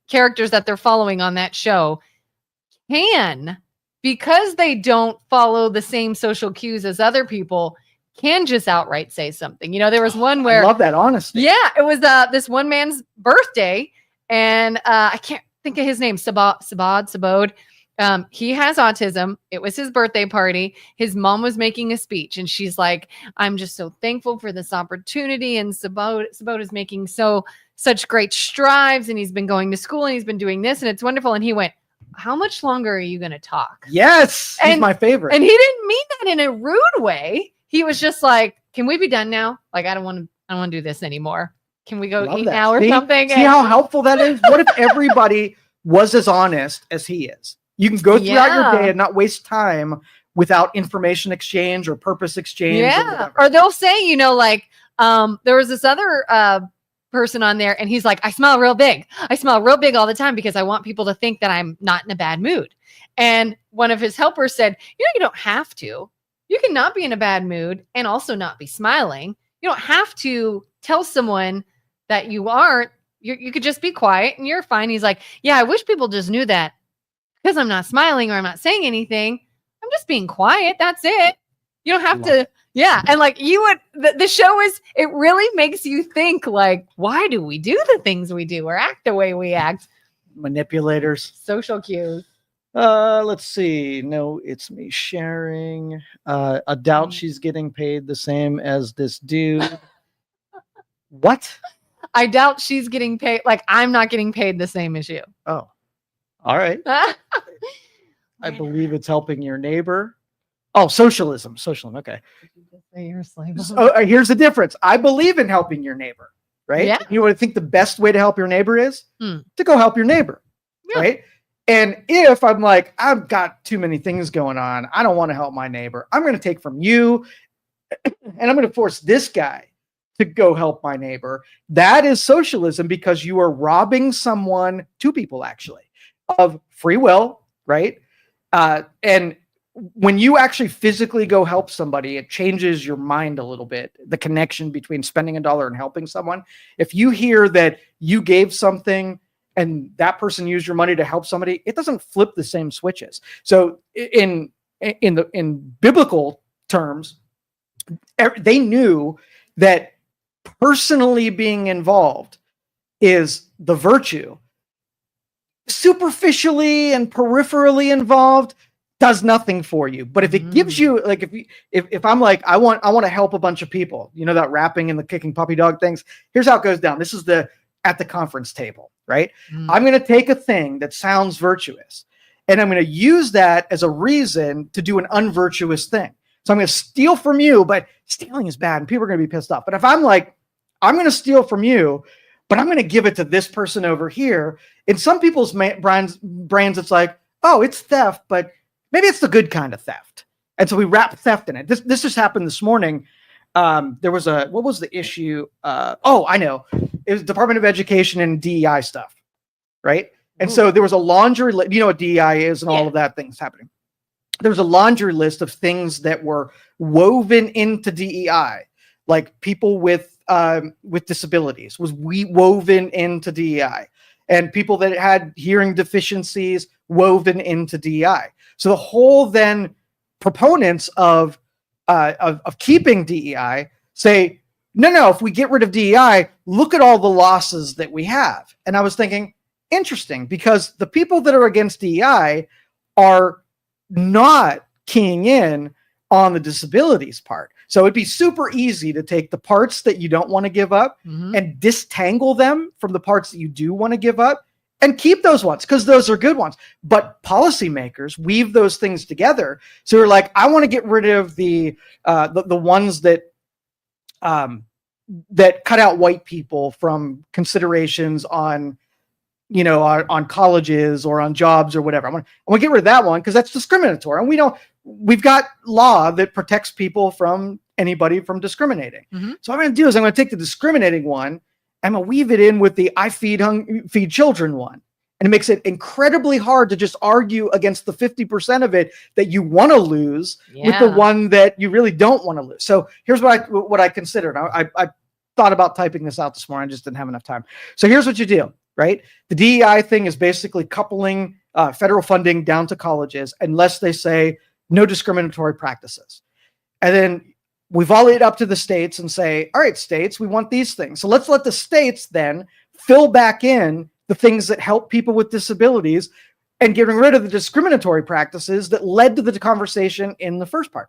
characters that they're following on that show can, because they don't follow the same social cues as other people, can just outright say something. You know, there was one where I love that honesty. Yeah, it was this one man's birthday, and I can't think of his name. Sabod. He has autism. It was his birthday party. His mom was making a speech, and she's like, "I'm just so thankful for this opportunity." And Sabod is making such great strides, and he's been going to school, and he's been doing this, and it's wonderful. And he went, "How much longer are you going to talk?" Yes, he's my favorite. And he didn't mean that in a rude way. He was just like, "Can we be done now? Like, I don't want to do this anymore. Can we go eat now or something?" See how helpful that is? What if everybody was as honest as he is? You can go throughout your day and not waste time without information exchange or purpose exchange. Yeah. Or they'll say, you know, like, there was this other person on there, and he's like, I smile real big. I smile real big all the time because I want people to think that I'm not in a bad mood. And one of his helpers said, you know, you don't have to. You can not be in a bad mood and also not be smiling. You don't have to tell someone that you aren't. You could just be quiet and you're fine. He's like, yeah, I wish people just knew that because I'm not smiling or I'm not saying anything. I'm just being quiet. That's it. You don't have to. Yeah. And like the show it really makes you think like, why do we do the things we do or act the way we act? Manipulators. Social cues. Let's see. No, it's me sharing. I doubt she's getting paid the same as this dude. What? I doubt she's getting paid. Like, I'm not getting paid the same as you. Oh, all right. I believe it's helping your neighbor. Oh, socialism. Okay. Here's the difference. I believe in helping your neighbor, right? Yeah. You want to think the best way to help your neighbor is to go help your neighbor, right? And if I'm like, I've got too many things going on, I don't want to help my neighbor, I'm going to take from you and I'm going to force this guy to go help my neighbor. That is socialism because you are robbing someone, two people actually, of free will, right? And when you actually physically go help somebody, it changes your mind a little bit, the connection between spending $1 and helping someone. If you hear that you gave something and that person used your money to help somebody, it doesn't flip the same switches. So in biblical terms, they knew that personally being involved is the virtue. Superficially and peripherally involved does nothing for you. But if it gives you, like, if I'm like, I want to help a bunch of people, you know, that rapping and the kicking puppy dog things, here's how it goes down. This is at the conference table, right? I'm going to take a thing that sounds virtuous and I'm going to use that as a reason to do an unvirtuous thing. So I'm going to steal from you, but stealing is bad and people are going to be pissed off. But if I'm like, I'm going to steal from you, but I'm going to give it to this person over here. In some people's brains, it's like, oh, it's theft, but maybe it's the good kind of theft. And so we wrap theft in it. This just happened this morning. There was what was the issue? I know. It was Department of Education and DEI stuff, right? And so there was a laundry list. You know what DEI is and all of that things happening. There was a laundry list of things that were woven into DEI, like people with disabilities was woven into DEI, and people that had hearing deficiencies woven into DEI. So the whole then proponents of keeping DEI say, no, if we get rid of DEI, look at all the losses that we have. And I was thinking, interesting, because the people that are against DEI are not keying in on the disabilities part. So it'd be super easy to take the parts that you don't want to give up and disentangle them from the parts that you do want to give up and keep those ones because those are good ones. But policymakers weave those things together. So you're like, I want to get rid of the ones that that cut out white people from considerations on on colleges or on jobs or whatever. I want to get rid of that one because that's discriminatory. And we've got law that protects people from anybody from discriminating. So what I'm going to do is I'm going to take the discriminating one. I'm going to weave it in with the I feed children one. And it makes it incredibly hard to just argue against the 50% of it that you want to lose with the one that you really don't want to lose. So here's what I considered. I thought about typing this out this morning. I just didn't have enough time. So here's what you do. Right? The DEI thing is basically coupling federal funding down to colleges unless they say no discriminatory practices. And then we volley it up to the states and say, all right, states, we want these things. So let's let the states then fill back in the things that help people with disabilities and getting rid of the discriminatory practices that led to the conversation in the first part.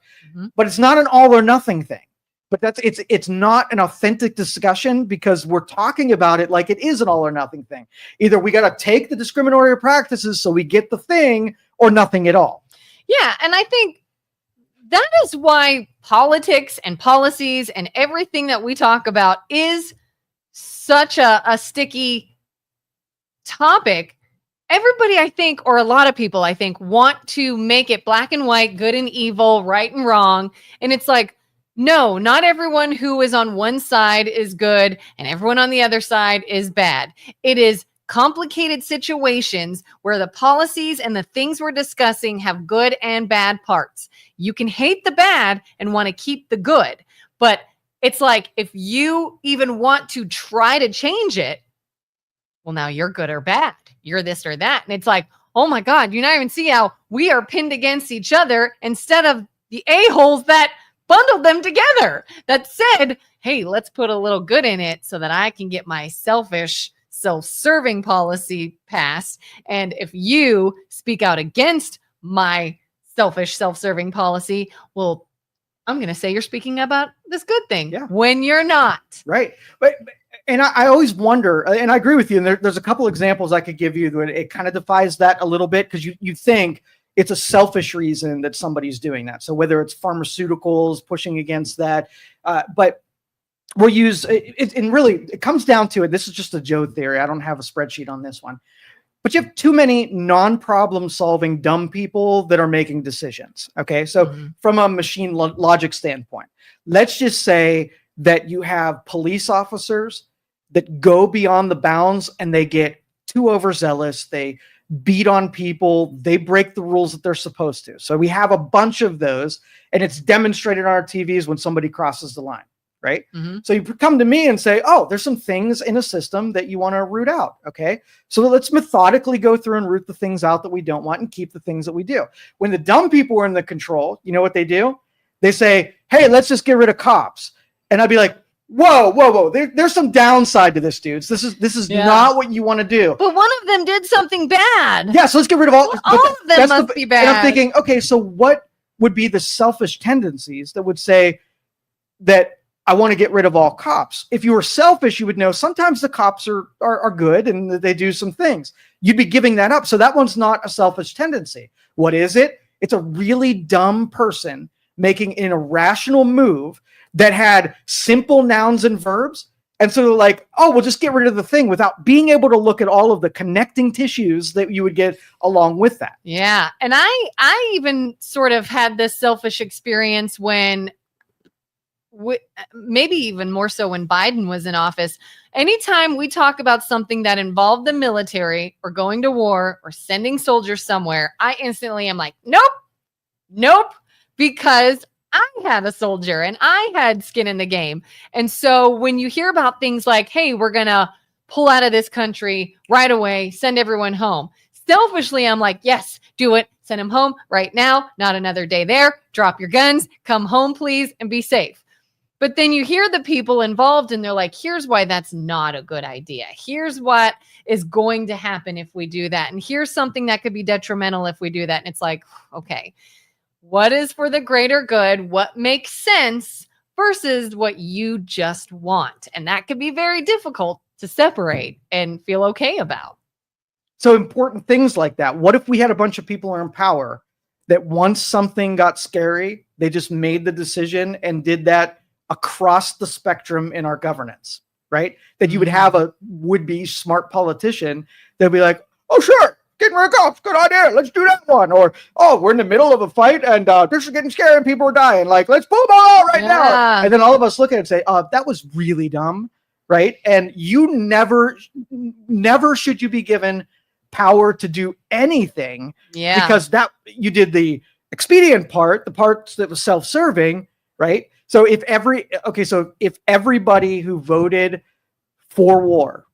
But it's not an all or nothing thing. But it's not an authentic discussion because we're talking about it like it is an all or nothing thing. Either we got to take the discriminatory practices so we get the thing or nothing at all. Yeah. And I think that is why politics and policies and everything that we talk about is such a sticky topic. Everybody, I think, or a lot of people, I think, want to make it black and white, good and evil, right and wrong. And it's like, no, not everyone who is on one side is good and everyone on the other side is bad. It is complicated situations where the policies and the things we're discussing have good and bad parts. You can hate the bad and want to keep the good. But it's like, if you even want to try to change it, well, now you're good or bad. You're this or that. And it's like, oh my God, you not even see how we are pinned against each other instead of the a-holes that bundled them together, that said, hey, let's put a little good in it so that I can get my selfish, self-serving policy passed. And if you speak out against my selfish, self-serving policy, well, I'm going to say you're speaking about this good thing when you're not. Right. And I always wonder, and I agree with you, and there's a couple examples I could give you that it kind of defies that a little bit because you think it's a selfish reason that somebody's doing that. So whether it's pharmaceuticals pushing against that, but we'll use it. And really, it comes down to it. This is just a Joe theory. I don't have a spreadsheet on this one. But you have too many non-problem solving dumb people that are making decisions. Okay. So from a machine logic standpoint, let's just say that you have police officers that go beyond the bounds and they get too overzealous. They beat on people. They break the rules that they're supposed to. So we have a bunch of those, and it's demonstrated on our TVs when somebody crosses the line, right? So you come to me and say, oh, there's some things in a system that you want to root out. Okay. So let's methodically go through and root the things out that we don't want and keep the things that we do. When the dumb people are in the control, you know what they do? They say, hey, let's just get rid of cops. And I'd be like, whoa. There's some downside to this, dudes. This is not what you want to do. But one of them did something bad. Yeah, so let's get rid of all. Well, all of them must be bad. And I'm thinking, okay, so what would be the selfish tendencies that would say that I want to get rid of all cops? If you were selfish, you would know sometimes the cops are good and they do some things. You'd be giving that up. So that one's not a selfish tendency. What is it? It's a really dumb person making an irrational move that had simple nouns and verbs. And so they're like, oh, we'll just get rid of the thing without being able to look at all of the connecting tissues that you would get along with that. Yeah. And I even sort of had this selfish experience when maybe even more so when Biden was in office. Anytime we talk about something that involved the military or going to war or sending soldiers somewhere, I instantly am like, nope, because I had a soldier and I had skin in the game. And so when you hear about things like, hey, we're going to pull out of this country right away, send everyone home. Selfishly, I'm like, yes, do it. Send them home right now. Not another day there. Drop your guns. Come home, please, and be safe. But then you hear the people involved and they're like, here's why that's not a good idea. Here's what is going to happen if we do that. And here's something that could be detrimental if we do that. And it's like, okay, what is for the greater good? What makes sense? versus what you just want. And that can be very difficult to separate and feel okay about. So important things like that. What if we had a bunch of people in power that once something got scary, they just made the decision and did that across the spectrum in our governance, right? That you would have a would-be smart politician that'd be like, oh, sure, getting rid of cops, good idea, let's do that one. Or, oh, we're in the middle of a fight and this is getting scary and people are dying. Like, let's pull them all out right now. And then all of us look at it and say, that was really dumb, right? And you never should you be given power to do anything, because that you did the expedient part, the parts that was self-serving, right? So if everybody who voted for war,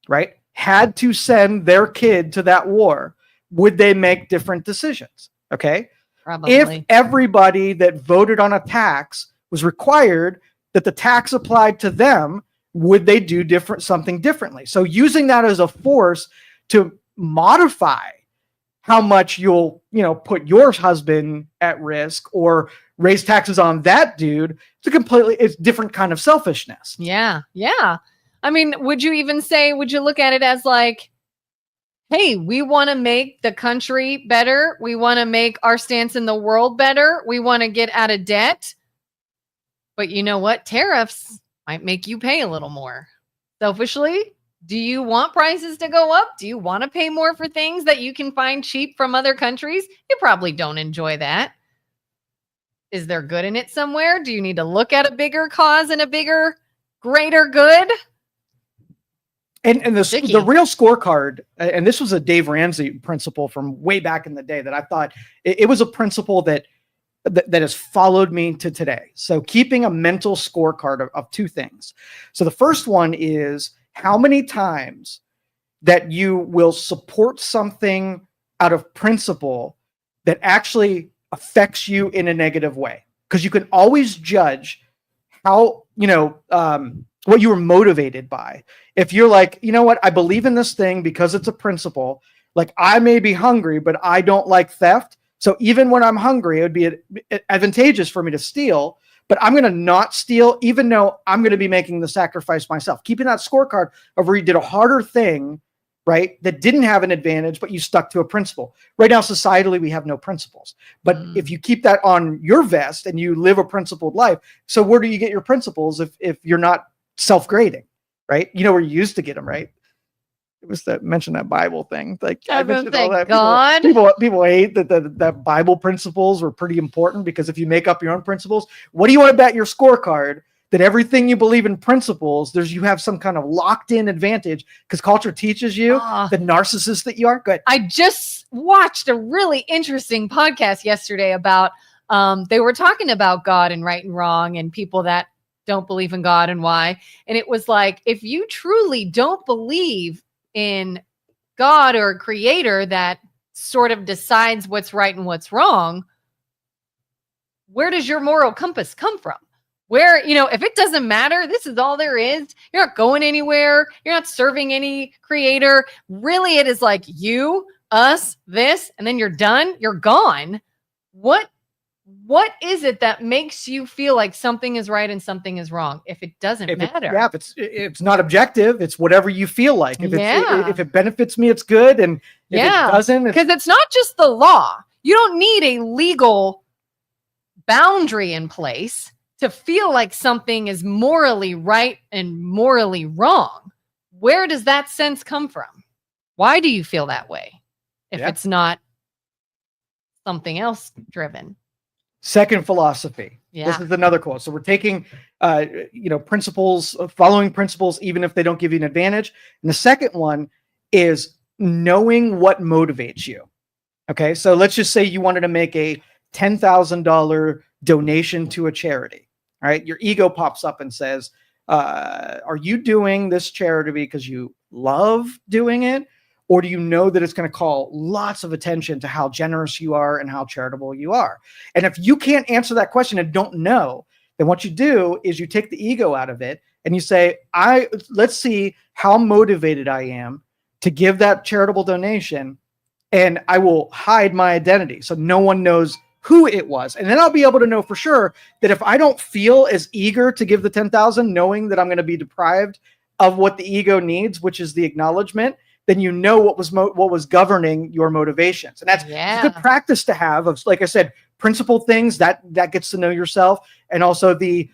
right, had to send their kid to that war, would they make different decisions? Okay. Probably. If everybody that voted on a tax was required that the tax applied to them, would they do something differently? So using that as a force to modify how much you'll, put your husband at risk or raise taxes on that dude, it's different kind of selfishness. Yeah. Yeah. I mean, would you look at it as like, hey, we want to make the country better. We want to make our stance in the world better. We want to get out of debt. But you know what? Tariffs might make you pay a little more. Selfishly, do you want prices to go up? Do you want to pay more for things that you can find cheap from other countries? You probably don't enjoy that. Is there good in it somewhere? Do you need to look at a bigger cause and a bigger, greater good? And the real scorecard, and this was a Dave Ramsey principle from way back in the day that I thought it was a principle that has followed me to today. So keeping a mental scorecard of two things. So the first one is how many times that you will support something out of principle that actually affects you in a negative way. Because you can always judge how, what you were motivated by. If you're like, you know what, I believe in this thing because it's a principle. Like, I may be hungry, but I don't like theft. So even when I'm hungry, it would be advantageous for me to steal, but I'm going to not steal, even though I'm going to be making the sacrifice myself. Keeping that scorecard of where you did a harder thing, right, that didn't have an advantage, but you stuck to a principle. Right now, societally, we have no principles. But if you keep that on your vest and you live a principled life, so where do you get your principles if you're not self-grading, right? You know where you used to get them, right? It was that mention that Bible thing. Like I mentioned all that. God. People hate that Bible principles were pretty important, because if you make up your own principles, what do you want to bet your scorecard that everything you believe in principles, you have some kind of locked in advantage because culture teaches you the narcissist that you are? Good. I just watched a really interesting podcast yesterday about they were talking about God and right and wrong and people that don't believe in God and why. And it was like, if you truly don't believe in God or a creator that sort of decides what's right and what's wrong, where does your moral compass come from? Where, if it doesn't matter, this is all there is. You're not going anywhere. You're not serving any creator. Really, it is like you, us, this, and then you're done. You're gone. What is it that makes you feel like something is right and something is wrong if it doesn't matter? It's not objective. It's whatever you feel like. If it benefits me, it's good. And if it doesn't, because it's not just the law. You don't need a legal boundary in place to feel like something is morally right and morally wrong. Where does that sense come from? Why do you feel that way if it's not something else driven? Second philosophy. This is another quote. So we're taking, principles, following principles, even if they don't give you an advantage. And the second one is knowing what motivates you. Okay. So let's just say you wanted to make a $10,000 donation to a charity. All right. Your ego pops up and says, are you doing this charity because you love doing it? Or do you know that it's going to call lots of attention to how generous you are and how charitable you are? And if you can't answer that question and don't know, then what you do is you take the ego out of it and you say, let's see how motivated I am to give that charitable donation, and I will hide my identity so no one knows who it was. And then I'll be able to know for sure that if I don't feel as eager to give the 10,000, knowing that I'm going to be deprived of what the ego needs, which is the acknowledgement, then you know what was governing your motivations. And that's a good practice to have of, like I said, principled things that gets to know yourself, and also the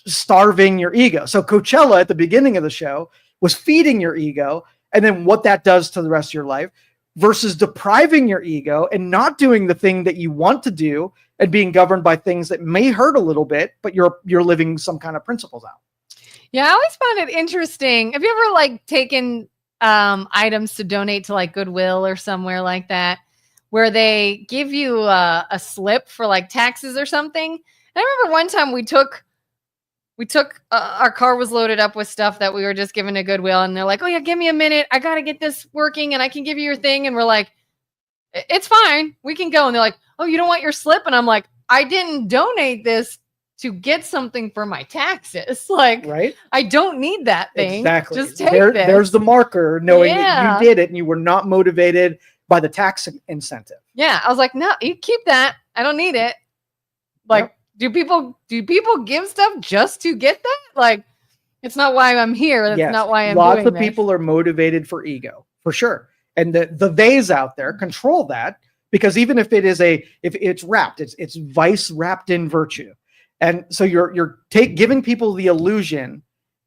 starving your ego. So Coachella at the beginning of the show was feeding your ego, and then what that does to the rest of your life, versus depriving your ego and not doing the thing that you want to do and being governed by things that may hurt a little bit, but you're living some kind of principles out. Yeah, I always found it interesting. Have you ever like taken items to donate to like Goodwill or somewhere like that, where they give you a slip for like taxes or something? And I remember one time we took our car was loaded up with stuff that we were just giving to Goodwill, and they're like, "Oh yeah, give me a minute. I got to get this working and I can give you your thing." And we're like, "It's fine. We can go." And they're like, "Oh, you don't want your slip?" And I'm like, "I didn't donate this to get something for my taxes. Like, right? I don't need that thing. Exactly. Just take this." There's the marker, knowing that you did it and you were not motivated by the tax incentive. Yeah. I was like, "No, you keep that. I don't need it." Like, do people give stuff just to get that? Like, it's not why I'm here. That's not why I'm Lots doing of people are motivated for ego, for sure. And the theys out there control that, because even if it's wrapped, it's vice wrapped in virtue. And so you're giving people the illusion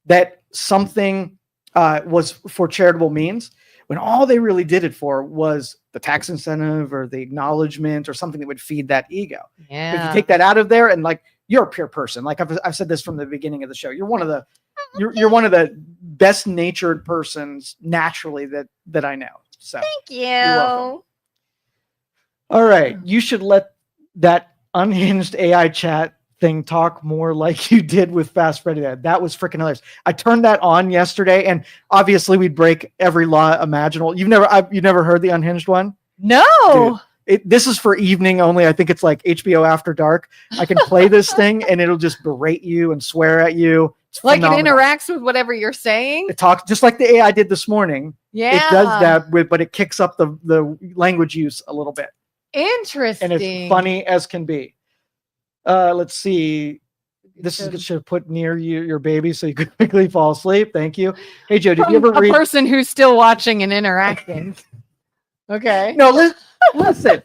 that something was for charitable means, when all they really did it for was the tax incentive or the acknowledgement or something that would feed that ego. Yeah. If you take that out of there, and like, you're a pure person. Like I've said this from the beginning of the show. You're one of the best natured persons naturally that I know. So thank you. You're welcome. All right. You should let that unhinged AI chat thing talk more like you did with Fast Freddy. That was freaking hilarious. I turned that on yesterday, and obviously we'd break every law imaginable. You've never heard the unhinged one? No. Dude, this is for evening only. I think it's like HBO After Dark. I can play this thing and it'll just berate you and swear at you. It's like phenomenal. It interacts with whatever you're saying. It talks just like the AI did this morning. Yeah. It does that but it kicks up the language use a little bit. Interesting. And it's funny as can be. Let's see. This should have put near your baby so you could quickly fall asleep. Thank you. Hey Joe, did you ever read a person who's still watching and interacting? Okay. No, listen.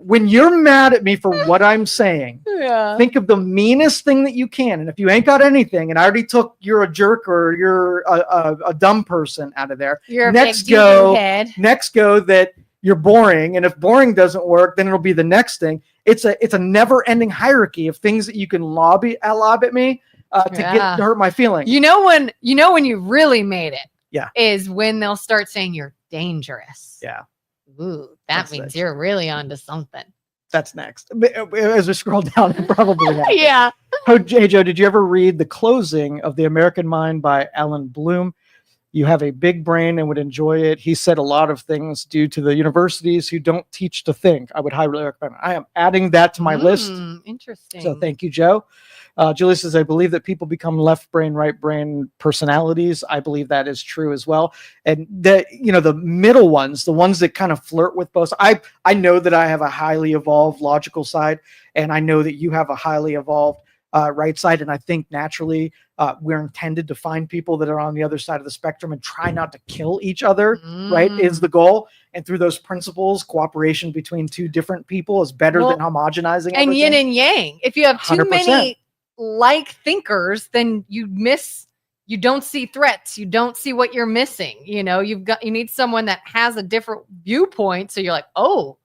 When you're mad at me for what I'm saying, think of the meanest thing that you can. And if you ain't got anything, and I already took you're a jerk or you're a dumb person out of there. You're next a big next go that you're boring, and if boring doesn't work, then it'll be the next thing. It's a never-ending hierarchy of things that you can lob at me to hurt my feelings. You know when you really made it. Yeah. Is when they'll start saying you're dangerous. Yeah. Ooh, that means you're really onto something. That's next. As we scroll down, it probably happens. Yeah. Oh, Hey Joe, did you ever read The Closing of the American Mind by Alan Bloom? You have a big brain and would enjoy it. He said a lot of things due to the universities who don't teach to think. I would highly recommend it. I am adding that to my list. Interesting. So thank you, Joe. Julie says, I believe that people become left brain, right brain personalities. I believe that is true as well. And the middle ones, the ones that kind of flirt with both. I know that I have a highly evolved logical side, and I know that you have a highly evolved right side. And I think naturally we're intended to find people that are on the other side of the spectrum and try not to kill each other, right, is the goal. And through those principles, cooperation between two different people is better than homogenizing and everything. Yin and yang. If you have too 100%. many like thinkers, then you don't see threats. You don't see what you're missing. You need someone that has a different viewpoint. So you're like, oh,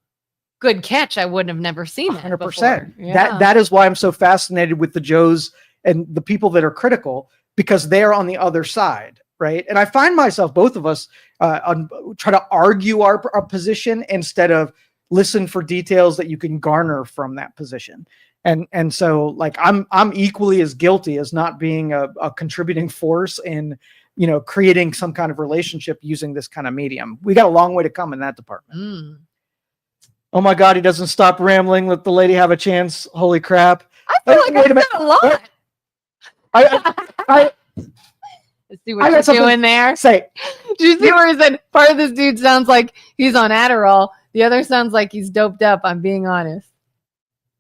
good catch. I wouldn't have never seen that 100%. Yeah. That is why I'm so fascinated with the Joes and the people that are critical, because they're on the other side, right? And I find myself, both of us, try to argue our position instead of listen for details that you can garner from that position. And so, like, I'm equally as guilty as not being a contributing force in, creating some kind of relationship using this kind of medium. We got a long way to come in that department. Oh my God, he doesn't stop rambling. Let the lady have a chance. Holy crap. I feel like I've done a lot. I Let's see what you're doing there. Say, did you see where he said part of this dude sounds like he's on Adderall? The other sounds like he's doped up. I'm being honest.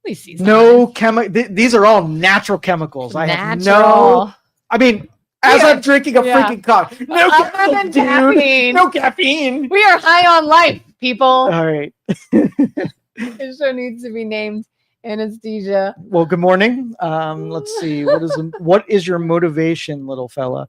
At least he's No these are all natural chemicals. I have Natural. I mean, as I'm drinking a freaking coffee. No Other caffeine, than dude. caffeine. No caffeine. We are high on life, people. All right. This show needs to be named Anesthesia. Well, good morning. Let's see. What is your motivation, little fella?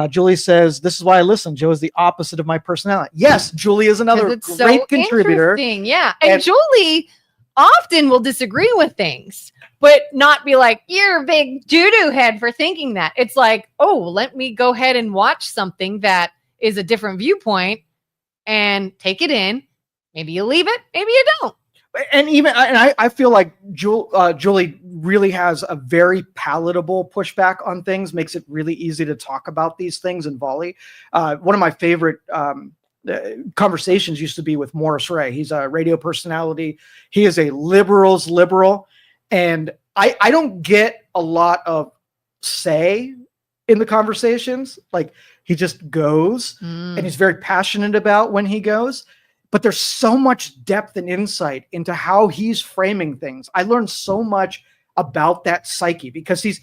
Julie says, this is why I listen. Joe is the opposite of my personality. Yes, Julie is another great contributor. Yeah. And Julie often will disagree with things, but not be like, you're a big doo-doo head for thinking that. It's like, oh, let me go ahead and watch something that is a different viewpoint and take it in. Maybe you leave it, maybe you don't. And I feel like Julie really has a very palatable pushback on things, makes it really easy to talk about these things in volley. One of my favorite conversations used to be with Morris Ray. He's a radio personality. He is a liberal's liberal. And I don't get a lot of say in the conversations. Like, he just goes and he's very passionate about when he goes. But there's so much depth and insight into how he's framing things. I learned so much about that psyche because he's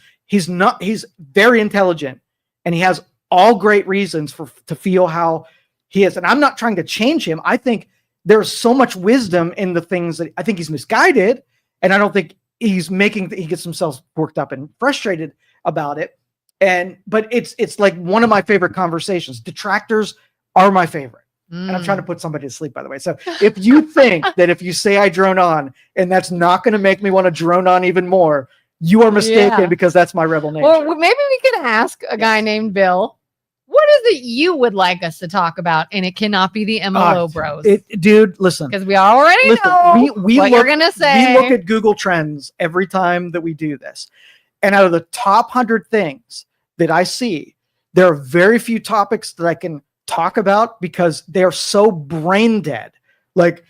very intelligent and he has all great reasons to feel how he is. And I'm not trying to change him. I think there's so much wisdom in the things that I think he's misguided. And I don't think he gets himself worked up and frustrated about it. But it's like one of my favorite conversations. Detractors are my favorite. And I'm trying to put somebody to sleep, by the way. So if you think that if you say I drone on and that's not going to make me want to drone on even more, you are mistaken because that's my rebel nature. Well, maybe we could ask a guy named Bill, what is it you would like us to talk about? And it cannot be the MLO bros. Dude, listen. Because we already know what you're going to say. We look at Google Trends every time that we do this. And out of the top 100 things that I see, there are very few topics that I can talk about because they're so brain dead, like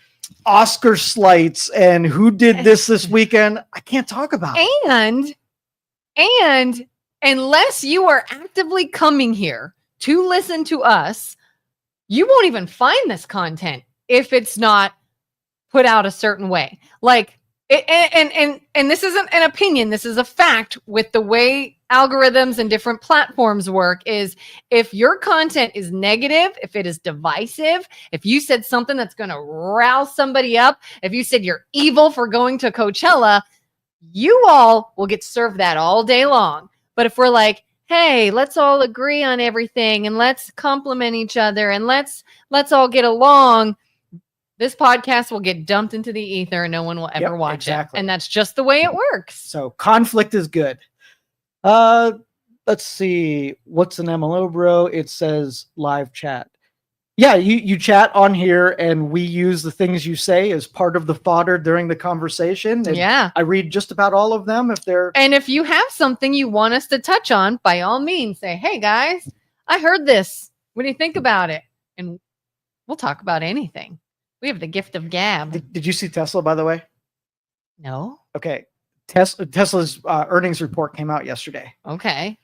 Oscar slights and who did this weekend. I can't talk about it. And unless you are actively coming here to listen to us, you won't even find this content if it's not put out a certain way. Like and this isn't an opinion, this is a fact with the way algorithms and different platforms work. Is if your content is negative, if it is divisive, if you said something that's going to rouse somebody up, if you said you're evil for going to Coachella, you all will get served that all day long. But if we're like, hey, let's all agree on everything and let's compliment each other and let's all get along, this podcast will get dumped into the ether and no one will ever watch it. And that's just the way it works. So conflict is good. Let's see. What's an MLO, bro? It says live chat. Yeah, you chat on here and we use the things you say as part of the fodder during the conversation. And I read just about all of them And if you have something you want us to touch on, by all means say, hey guys, I heard this. What do you think about it? And we'll talk about anything. We have the gift of gab. Did you see Tesla, by the way? No. Okay. Tesla's earnings report came out yesterday. Okay.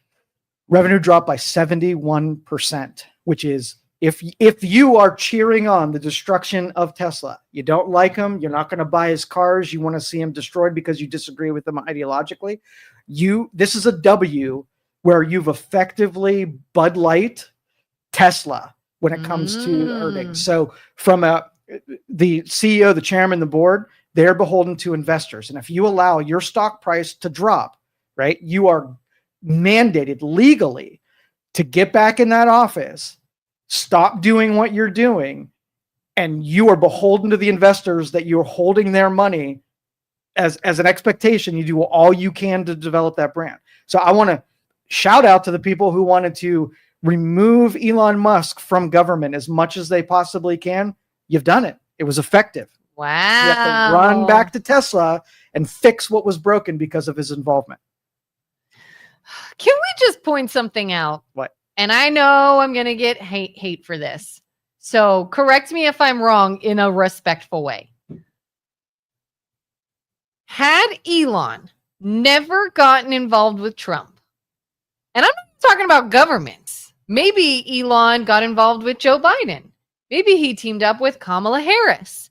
Revenue dropped by 71%, which is if you are cheering on the destruction of Tesla, you don't like him, you're not going to buy his cars, you want to see him destroyed because you disagree with him ideologically, this is a W where you've effectively Bud Light Tesla when it comes to earnings. So from the CEO, the chairman, the board, they're beholden to investors. And if you allow your stock price to drop, right, you are mandated legally to get back in that office, stop doing what you're doing, and you are beholden to the investors that you're holding their money as an expectation. You do all you can to develop that brand. So I want to shout out to the people who wanted to remove Elon Musk from government as much as they possibly can. You've done it. It was effective. Wow. You have to run back to Tesla and fix what was broken because of his involvement. Can we just point something out? What? And I know I'm going to get hate for this. So correct me if I'm wrong in a respectful way. Had Elon never gotten involved with Trump, and I'm not talking about governments, maybe Elon got involved with Joe Biden. Maybe he teamed up with Kamala Harris.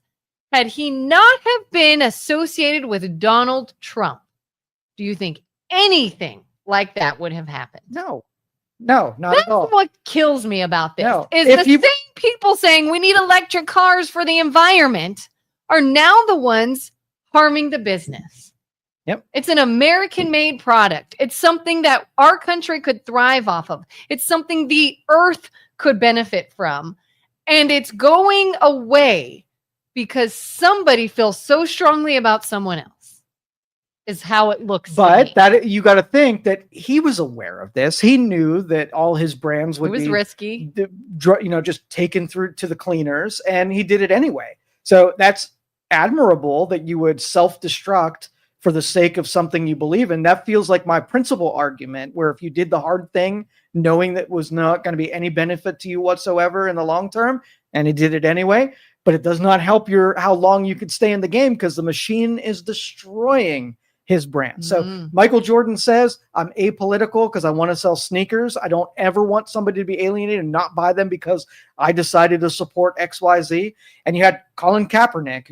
had he not have been associated with Donald Trump, do you think anything like that would have happened? No, not That's at all. what kills me about this. No. Is If the you- same people saying we need electric cars for the environment are now the ones harming the business. Yep. It's an American-made product. It's something that our country could thrive off of. It's something the earth could benefit from. And it's going away because somebody feels so strongly about someone else, is how it looks to But me. that you got to think that he was aware of this. He knew that all his brands It would was be risky. just taken through to the cleaners, and he did it anyway. So that's admirable that you would self-destruct for the sake of something you believe in. That feels like my principal argument, where if you did the hard thing, knowing that was not going to be any benefit to you whatsoever in the long term, and he did it anyway, but it does not help how long you could stay in the game, because the machine is destroying his brand. So Michael Jordan says, I'm apolitical because I want to sell sneakers. I don't ever want somebody to be alienated and not buy them because I decided to support XYZ. And you had Colin Kaepernick,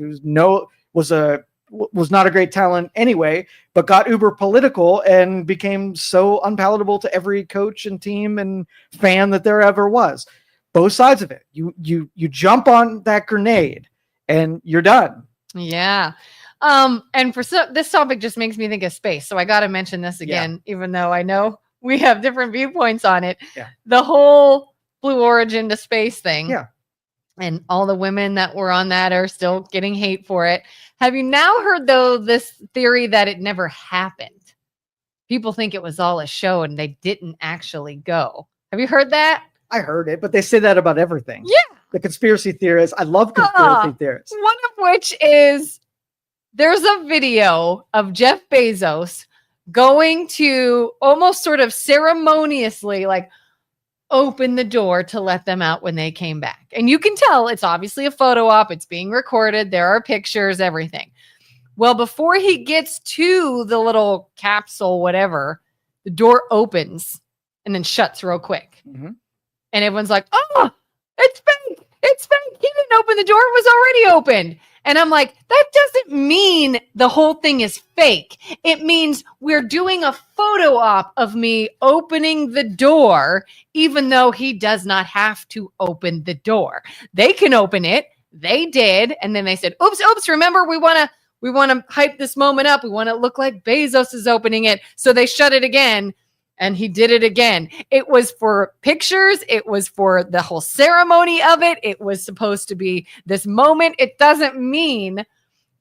was not a great talent anyway, but got uber political and became so unpalatable to every coach and team and fan that there ever was. Both sides of it. You jump on that grenade and you're done. Yeah. And this topic just makes me think of space. So I got to mention this again, even though I know we have different viewpoints on it. Yeah. The whole Blue Origin to space thing. Yeah. And all the women that were on that are still getting hate for it. Have you now heard, though, this theory that it never happened? People think it was all a show and they didn't actually go. Have you heard that? I heard it, but they say that about everything. Yeah. The conspiracy theorists. I love conspiracy theorists. One of which is there's a video of Jeff Bezos going to almost sort of ceremoniously open the door to let them out when they came back. And you can tell it's obviously a photo op. It's being recorded. There are pictures, everything. Well, before he gets to the little capsule, whatever, the door opens and then shuts real quick. Mm-hmm. And everyone's like, oh, it's fake. It's fake. He didn't open the door. It was already opened. And I'm like, that doesn't mean the whole thing is fake. It means we're doing a photo op of me opening the door, even though he does not have to open the door. They can open it. They did. And then they said, oops, remember, we want to hype this moment up. We want to look like Bezos is opening it. So they shut it again. And he did it again. It was for pictures. It was for the whole ceremony of it. It was supposed to be this moment. It doesn't mean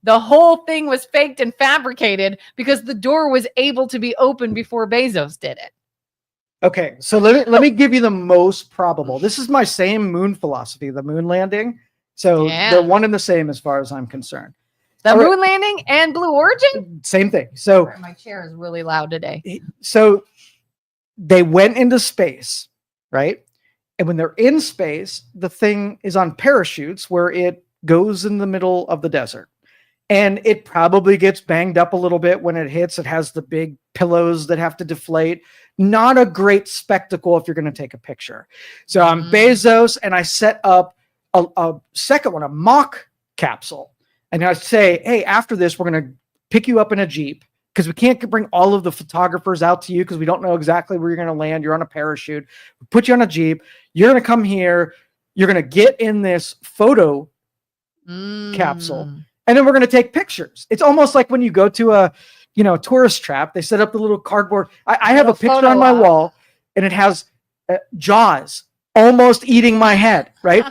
the whole thing was faked and fabricated because the door was able to be opened before Bezos did it. Okay, so let me give you the most probable. This is my same moon philosophy, the moon landing. So they're one and the same as far as I'm concerned. The moon landing and Blue Origin? Same thing. So my chair is really loud today. So they went into space, right? And when they're in space, the thing is on parachutes where it goes in the middle of the desert. And it probably gets banged up a little bit when it hits. It has the big pillows that have to deflate. Not a great spectacle if you're going to take a picture. So I'm Bezos, and I set up a second one, a mock capsule. And I say, hey, after this, we're going to pick you up in a Jeep, because we can't bring all of the photographers out to you because we don't know exactly where you're going to land. You're on a parachute. We put you on a Jeep. You're going to come here. You're going to get in this photo capsule. And then we're going to take pictures. It's almost like when you go to a tourist trap, they set up the little cardboard. I have a picture on my wall, and it has Jaws almost eating my head, right?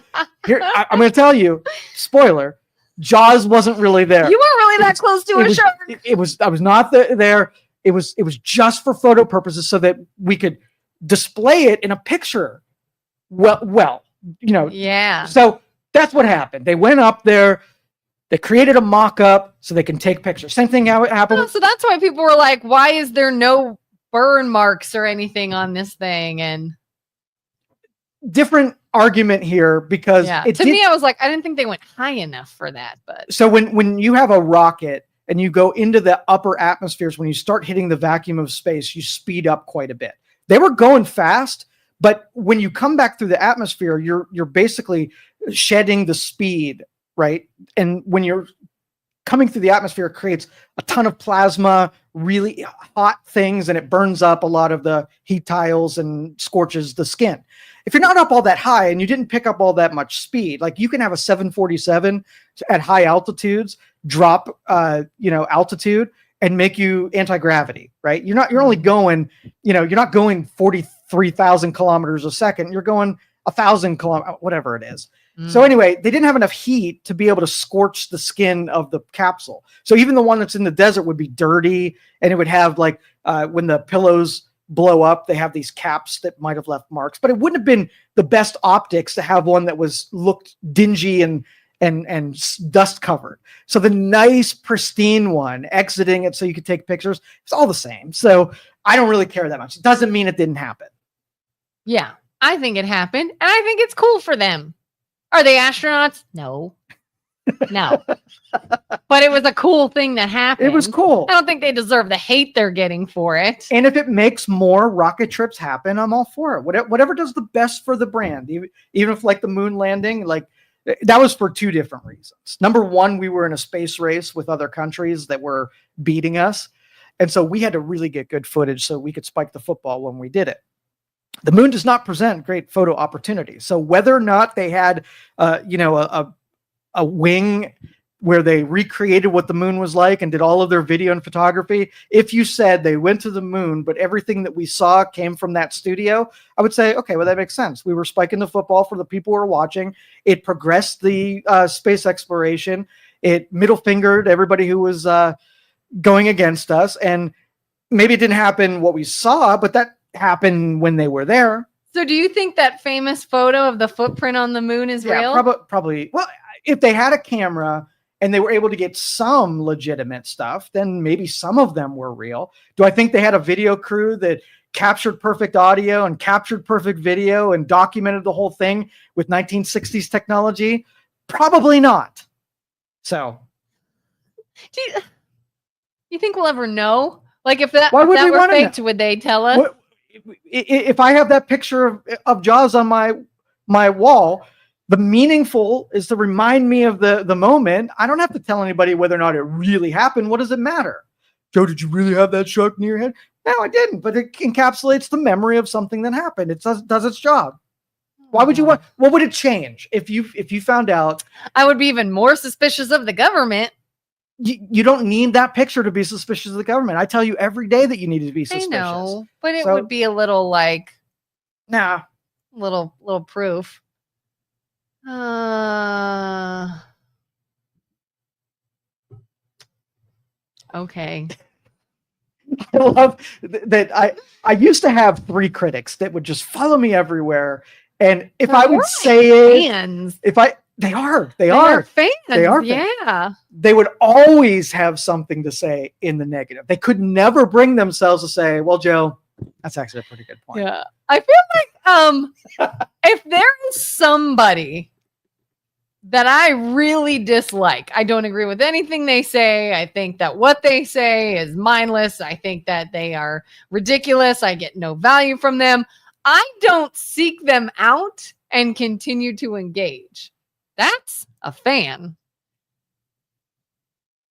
Here, I'm going to tell you, spoiler, Jaws wasn't really there. You weren't really that close to a shark. I was not there. It was just for photo purposes so that we could display it in a picture. Well, Yeah. So that's what happened. They went up there. They created a mock-up so they can take pictures. Same thing how it happened. Oh, so that's why people were like, why is there no burn marks or anything on this thing? And different argument here, because to me, I was like, I didn't think they went high enough for that. But so when you have a rocket and you go into the upper atmospheres, when you start hitting the vacuum of space, you speed up quite a bit. They were going fast, but when you come back through the atmosphere, you're basically shedding the speed, right? And when you're coming through the atmosphere, it creates a ton of plasma, really hot things, and it burns up a lot of the heat tiles and scorches the skin. If you're not up all that high and you didn't pick up all that much speed, like you can have a 747 at high altitudes drop, altitude and make you anti-gravity, right? You're only going, you're not going 43,000 kilometers a second. You're going 1,000 kilometers, whatever it is. So anyway, they didn't have enough heat to be able to scorch the skin of the capsule. So even the one that's in the desert would be dirty, and it would have like when the pillows blow up, they have these caps that might have left marks. But it wouldn't have been the best optics to have one that looked dingy and dust covered. So the nice pristine one, exiting it so you could take pictures, it's all the same. So I don't really care that much. It doesn't mean it didn't happen. Yeah, I think it happened, and I think it's cool for them. Are they astronauts? No. But it was a cool thing that happened. It was cool. I don't think they deserve the hate they're getting for it. And if it makes more rocket trips happen, I'm all for it. Whatever does the best for the brand. Even if like the moon landing, like that was for two different reasons. Number one, we were in a space race with other countries that were beating us. And so we had to really get good footage so we could spike the football when we did it. The moon does not present great photo opportunities. So whether or not they had, a wing where they recreated what the moon was like and did all of their video and photography, if you said they went to the moon, but everything that we saw came from that studio, I would say, okay, well, that makes sense. We were spiking the football for the people who were watching. It progressed the space exploration. It middle fingered everybody who was going against us. And maybe it didn't happen what we saw, but that happened when they were there. So do you think that famous photo of the footprint on the moon is real? Probably. Well, if they had a camera and they were able to get some legitimate stuff, then maybe some of them were real. Do I think they had a video crew that captured perfect audio and captured perfect video and documented the whole thing with 1960s technology? Probably not. So. Do you think we'll ever know? Like if that were faked, would they tell us? If I have that picture of Jaws on my wall, the meaningful is to remind me of the moment. I don't have to tell anybody whether or not it really happened. What does it matter? Joe, did you really have that shark near your head? No, I didn't, but it encapsulates the memory of something that happened. It does its job. Why would you want? What would it change if you found out? I would be even more suspicious of the government. You don't need that picture to be suspicious of the government. I tell you every day that you need to be suspicious. I know, but it would be a little like, little proof. Okay. I love that. I used to have 3 critics that would just follow me everywhere, and if I would say fans. They are fans. They are fans. Yeah. They would always have something to say in the negative. They could never bring themselves to say, well, Joe, that's actually a pretty good point. Yeah. I feel like if there is somebody that I really dislike, I don't agree with anything they say. I think that what they say is mindless. I think that they are ridiculous. I get no value from them. I don't seek them out and continue to engage. That's a fan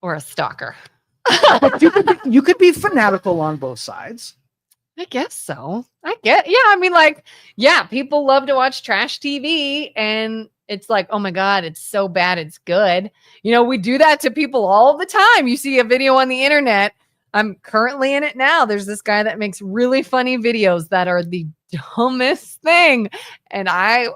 or a stalker. But you could be fanatical on both sides. I guess so. People love to watch trash TV, and it's like, oh my God, it's so bad, it's good. We do that to people all the time. You see a video on the internet. I'm currently in it now. There's this guy that makes really funny videos that are the dumbest thing. And I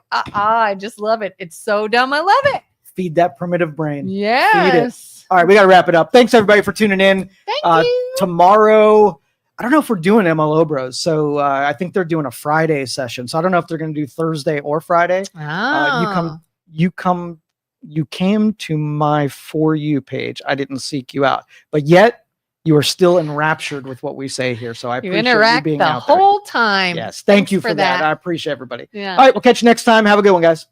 just love it. It's so dumb. I love it. Feed that primitive brain. Yes. Feed it. All right, we got to wrap it up. Thanks everybody for tuning in. Thank you. Tomorrow, I don't know if we're doing MLO Bros. So I think they're doing a Friday session. So I don't know if they're going to do Thursday or Friday. Oh. You came to my For You page. I didn't seek you out, but yet you are still enraptured with what we say here. So I appreciate you being the out there. whole time. Yes. Thank you for that. I appreciate everybody. Yeah. All right. We'll catch you next time. Have a good one, guys.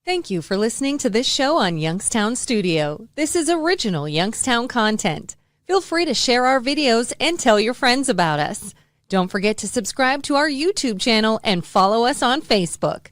Thank you for listening to this show on Youngstown Studio. This is original Youngstown content. Feel free to share our videos and tell your friends about us. Don't forget to subscribe to our YouTube channel and follow us on Facebook.